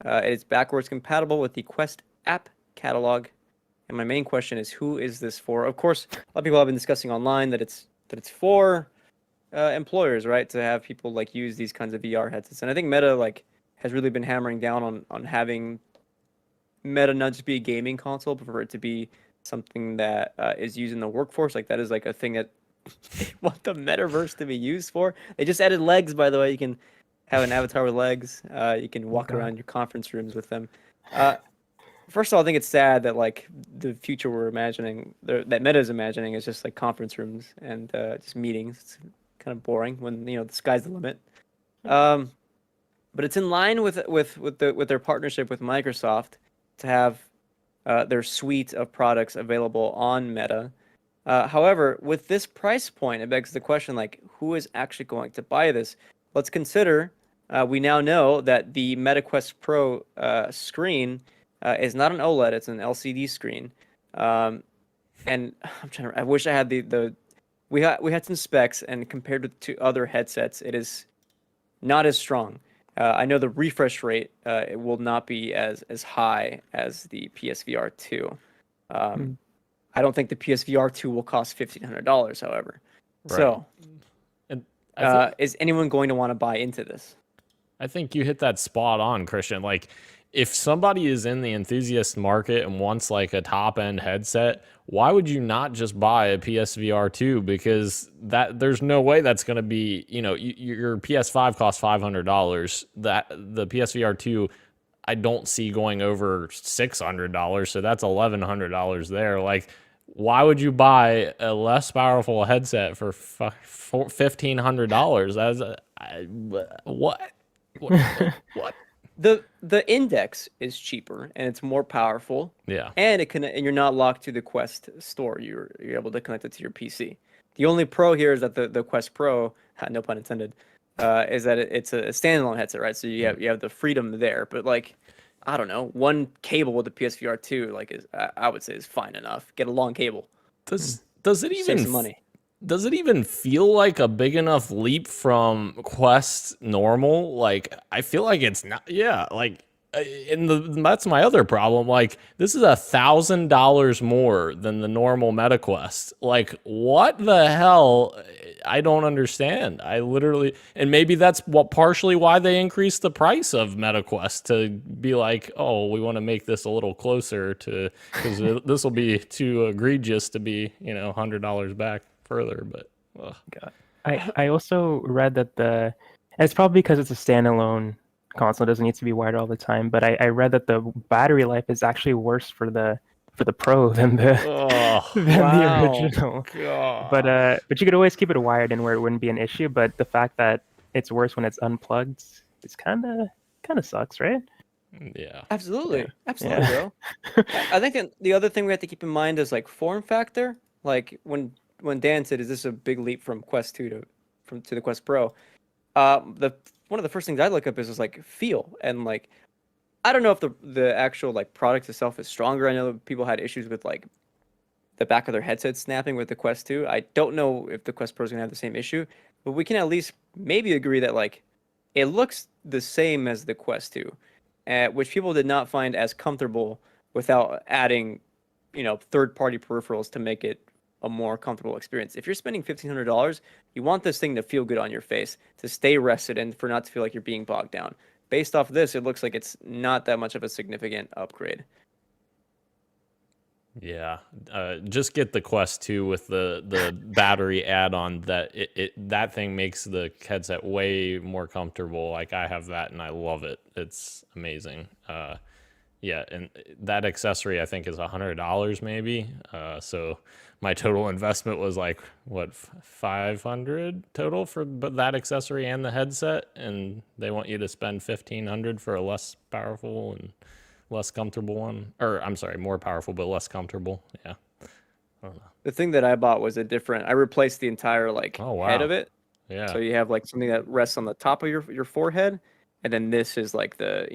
It is backwards compatible with the Quest app catalog. And my main question is, who is this for? Of course, a lot of people have been discussing online that it's for employers, right? To have people like use these kinds of VR headsets. And I think Meta like has really been hammering down on having Meta not just be a gaming console, but for it to be something that is used in the workforce. Like that is like a thing that they want the metaverse to be used for. They just added legs, by the way. You can have an avatar with legs. You can walk around your conference rooms with them. First of all, I think it's sad that like the future we're imagining, that Meta is imagining, is just like conference rooms and just meetings. It's kind of boring when the sky's the limit. But it's in line with their partnership with Microsoft to have their suite of products available on Meta. However, with this price point, it begs the question, like, who is actually going to buy this? Let's consider, we now know that the MetaQuest Pro screen is not an OLED, it's an LCD screen. And I wish I had we had some specs, and compared to other headsets, it is not as strong. I know the refresh rate it will not be as high as the PSVR 2. I don't think the PSVR 2 will cost $1,500, however. Right. So, and is anyone going to want to buy into this? I think you hit that spot on, Christian. Like, if somebody is in the enthusiast market and wants like a top end headset, why would you not just buy a PSVR 2? Because there's no way that's going to be, your PS5 costs $500. That the PSVR 2, I don't see going over $600. So that's $1,100 there. Like, why would you buy a less powerful headset for $1,500? What? The Index is cheaper and it's more powerful. Yeah. And you're not locked to the Quest store. You're able to connect it to your PC. The only pro here is that the Quest Pro, no pun intended, is that it's a standalone headset, right? So you have the freedom there. But like, I don't know, one cable with the PSVR 2 I would say is fine enough. Get a long cable. Does it even save some money? Does it even feel like a big enough leap from Quest normal? Like, I feel like it's not. Yeah, like, that's my other problem. Like, this is $1,000 more than the normal MetaQuest. Like, what the hell? I don't understand. And maybe that's partially why they increased the price of MetaQuest, to be like, oh, we want to make this a little closer to, because this will be too egregious to be, $100 back further. But God. I also read that and it's probably because it's a standalone console, it doesn't need to be wired all the time, but I read that the battery life is actually worse for the Pro than the the original. God. But you could always keep it wired and where it wouldn't be an issue. But the fact that it's worse when it's unplugged, it's kind of sucks, right? Yeah. Absolutely, bro. I think that the other thing we have to keep in mind is like form factor. Like when Dan said, "Is this a big leap from Quest 2 to the Quest Pro?" One of the first things I look up is like feel, and like I don't know if the actual like product itself is stronger. I know that people had issues with like the back of their headset snapping with the Quest 2. I don't know if the Quest Pro is gonna have the same issue, but we can at least maybe agree that like it looks the same as the Quest 2, which people did not find as comfortable without adding, third-party peripherals to make it a more comfortable experience. If you're spending $1,500, you want this thing to feel good on your face, to stay rested, and for not to feel like you're being bogged down. Based off this, it looks like it's not that much of a significant upgrade. Yeah, just get the Quest 2 with the battery add-on. That thing makes the headset way more comfortable. Like I have that and I love it. It's amazing. Yeah, and that accessory I think is $100 maybe. So my total investment was like what, 500 total for that accessory and the headset, and they want you to spend 1,500 for a less powerful and less comfortable one, or I'm sorry, more powerful but less comfortable. Yeah, I don't know. The thing that I bought was I replaced the entire Oh wow, head of it. yeah, So you have like something that rests on the top of your forehead, and then this is like the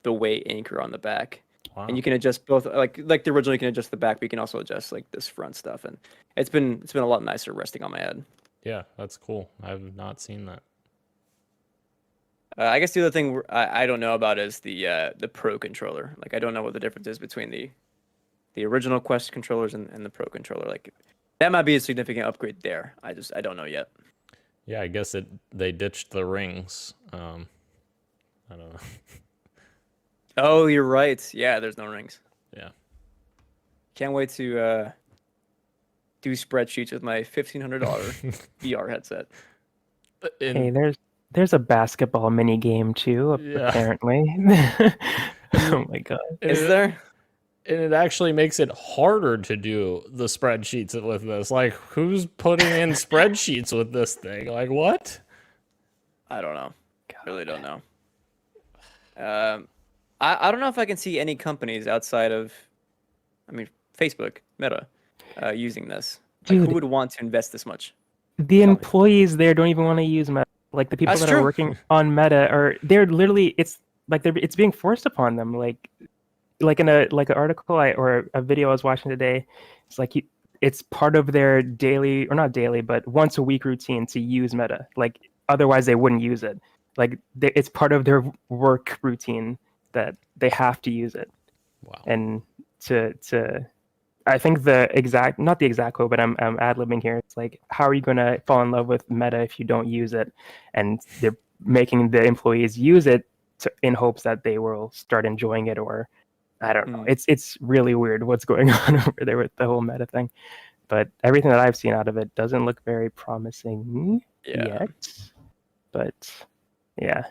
the weight anchor on the back. wow, And you can adjust both, like the original. You can adjust the back, but you can also adjust like this front stuff, and it's been a lot nicer resting on my head. yeah, that's cool. I've not seen that. I guess the other thing I don't know about is the Pro controller. Like I don't know what the difference is between the original Quest controllers and the Pro controller. Like that might be a significant upgrade there. I don't know yet. Yeah, I guess they ditched the rings. I don't know. Oh, you're right. Yeah, there's no rings. Yeah. Can't wait to do spreadsheets with my $1,500 VR headset. Hey, there's a basketball mini game too, Yeah. apparently. Oh my god. Is there? And it actually makes it harder to do the spreadsheets with this. Like, who's putting in spreadsheets with this thing? Like, what? I don't know. Really don't know. I don't know if I can see any companies outside of, Facebook, Meta, using this. Like, Dude. who would want to invest this much? The employees there don't even want to use Meta. Like the people That's that true. are working on Meta they're literally it's being forced upon them. Like in an article or a video I was watching today, it's like it's part of their daily, or not daily, but once a week routine to use Meta. Like otherwise they wouldn't use it. Like it's part of their work routine that they have to use it. Wow. And to I think not the exact quote, but I'm ad-libbing here. It's like, how are you going to fall in love with Meta if you don't use it? And they're making the employees use it in hopes that they will start enjoying it, or I don't know. It's really weird what's going on over there with the whole Meta thing. But everything that I've seen out of it doesn't look very promising yet. But yeah,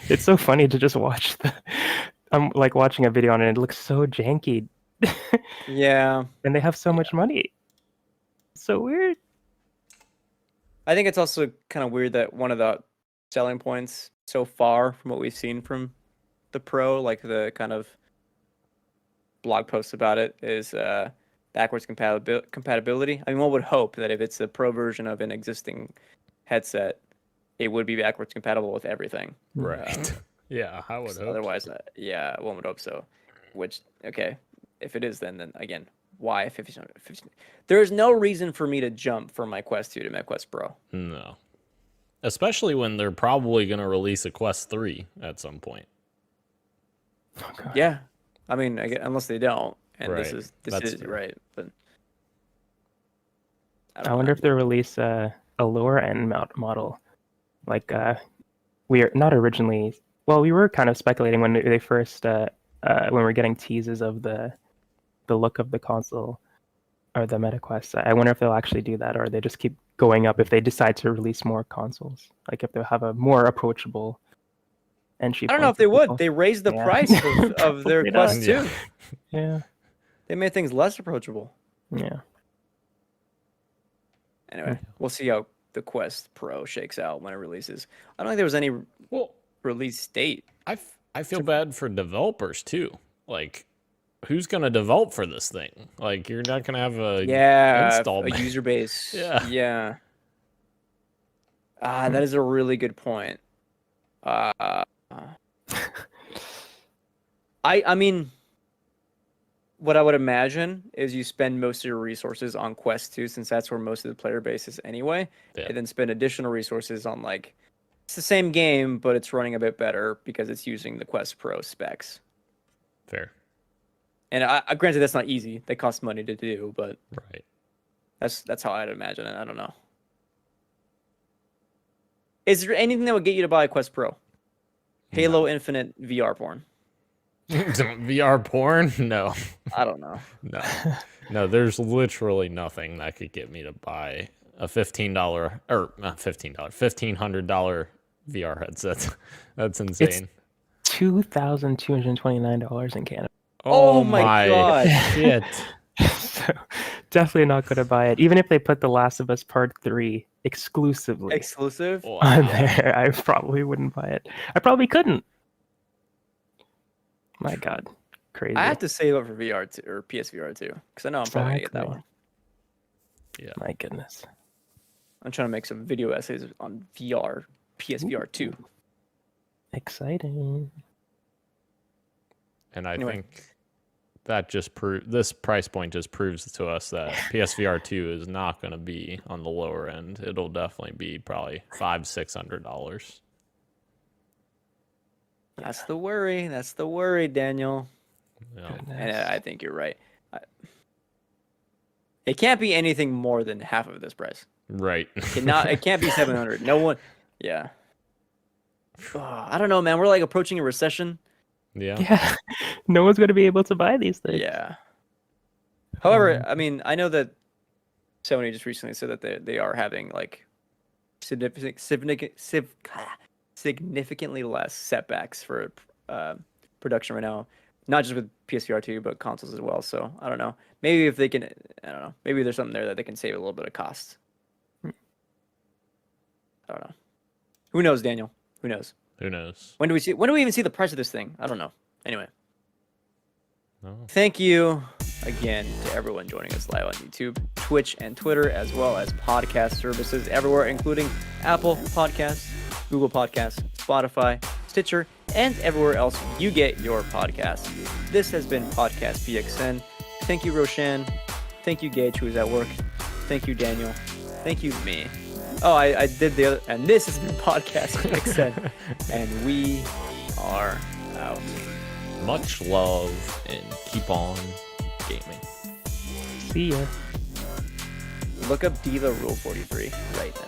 it's so funny to just watch I'm like watching a video on it. It looks so janky. Yeah. And they have so much money. It's so weird. I think it's also kind of weird that one of the selling points so far from what we've seen from the Pro, like the kind of blog posts about it, is backwards compatibility. I mean, one would hope that if it's a Pro version of an existing headset, it would be backwards compatible with everything. Right. Yeah, I would hope. Otherwise, yeah, one would hope so. Which, okay, if it is, then again, why 50? There is no reason for me to jump from my Quest 2 to my Quest Pro. No. Especially when they're probably going to release a Quest 3 at some point. Oh, God. Yeah, I mean, unless they don't, and Right. this That's is true. right. But I wonder if they'll release a lower end model. Like we are not originally. Well, we were kind of speculating when they first when we were getting teases of the look of the console or the MetaQuest. I wonder if they'll actually do that, or they just keep going up if they decide to release more consoles. Like if they'll have a more approachable entry. I don't know if they would. They raised the price of their Probably Quest not. 2. Yeah. They made things less approachable. Yeah. Anyway, we'll see how the Quest Pro shakes out when it releases. I don't think there was any release date. I feel bad for developers too. Like, who's gonna develop for this thing? Like, you're not gonna have a install a user base. Yeah. That is a really good point. I mean, what I would imagine is you spend most of your resources on Quest 2, since that's where most of the player base is anyway, and then spend additional resources on like it's the same game, but it's running a bit better because it's using the Quest Pro specs. Fair. And I granted that's not easy; they cost money to do, but Right. that's how I'd imagine it. I don't know. Is there anything that would get you to buy a Quest Pro? Halo Infinite VR porn. VR porn? No. I don't know. No, there's literally nothing that could get me to buy a $15 or not $1,500 VR headset. That's insane. It's $2,229 in Canada. Oh my God. Shit. So definitely not going to buy it. Even if they put The Last of Us Part 3 exclusively Exclusive? on there, I probably wouldn't buy it. I probably couldn't. My God. Crazy. I have to save up for VR 2 or PSVR 2 because I know I'm probably going to get that one. Yeah. My goodness. I'm trying to make some video essays on VR, PSVR 2. Exciting. And I Anyway. think that just this price point just proves to us that PSVR 2 is not going to be on the lower end. It'll definitely be probably $500-$600. That's the worry. That's the worry, Daniel. Yeah. And I think you're right. It can't be anything more than half of this price. Right. It can't be 700. No one. Yeah. I don't know, man. We're like approaching a recession. Yeah. Yeah. No one's going to be able to buy these things. Yeah. However, I mean, I know that Sony just recently said that they are having like significantly less setbacks for production right now. Not just with PSVR 2, but consoles as well. So I don't know. Maybe if they can, I don't know. Maybe there's something there that they can save a little bit of cost. I don't know. Who knows, Daniel? Who knows? Who knows? When do we even see the price of this thing? I don't know. Anyway, No. thank you again to everyone joining us live on YouTube, Twitch, and Twitter, as well as podcast services everywhere, including Apple Podcasts, Google Podcasts, Spotify, Stitcher, and everywhere else you get your podcasts. This has been Podcast PXN. Thank you, Roshan. Thank you, Gage, who is at work. Thank you, Daniel. Thank you, me. Oh, I did the other, and this has been Podcast PXN, and we are out. Much love and keep on gaming. See ya. Look up Diva Rule 43 right now.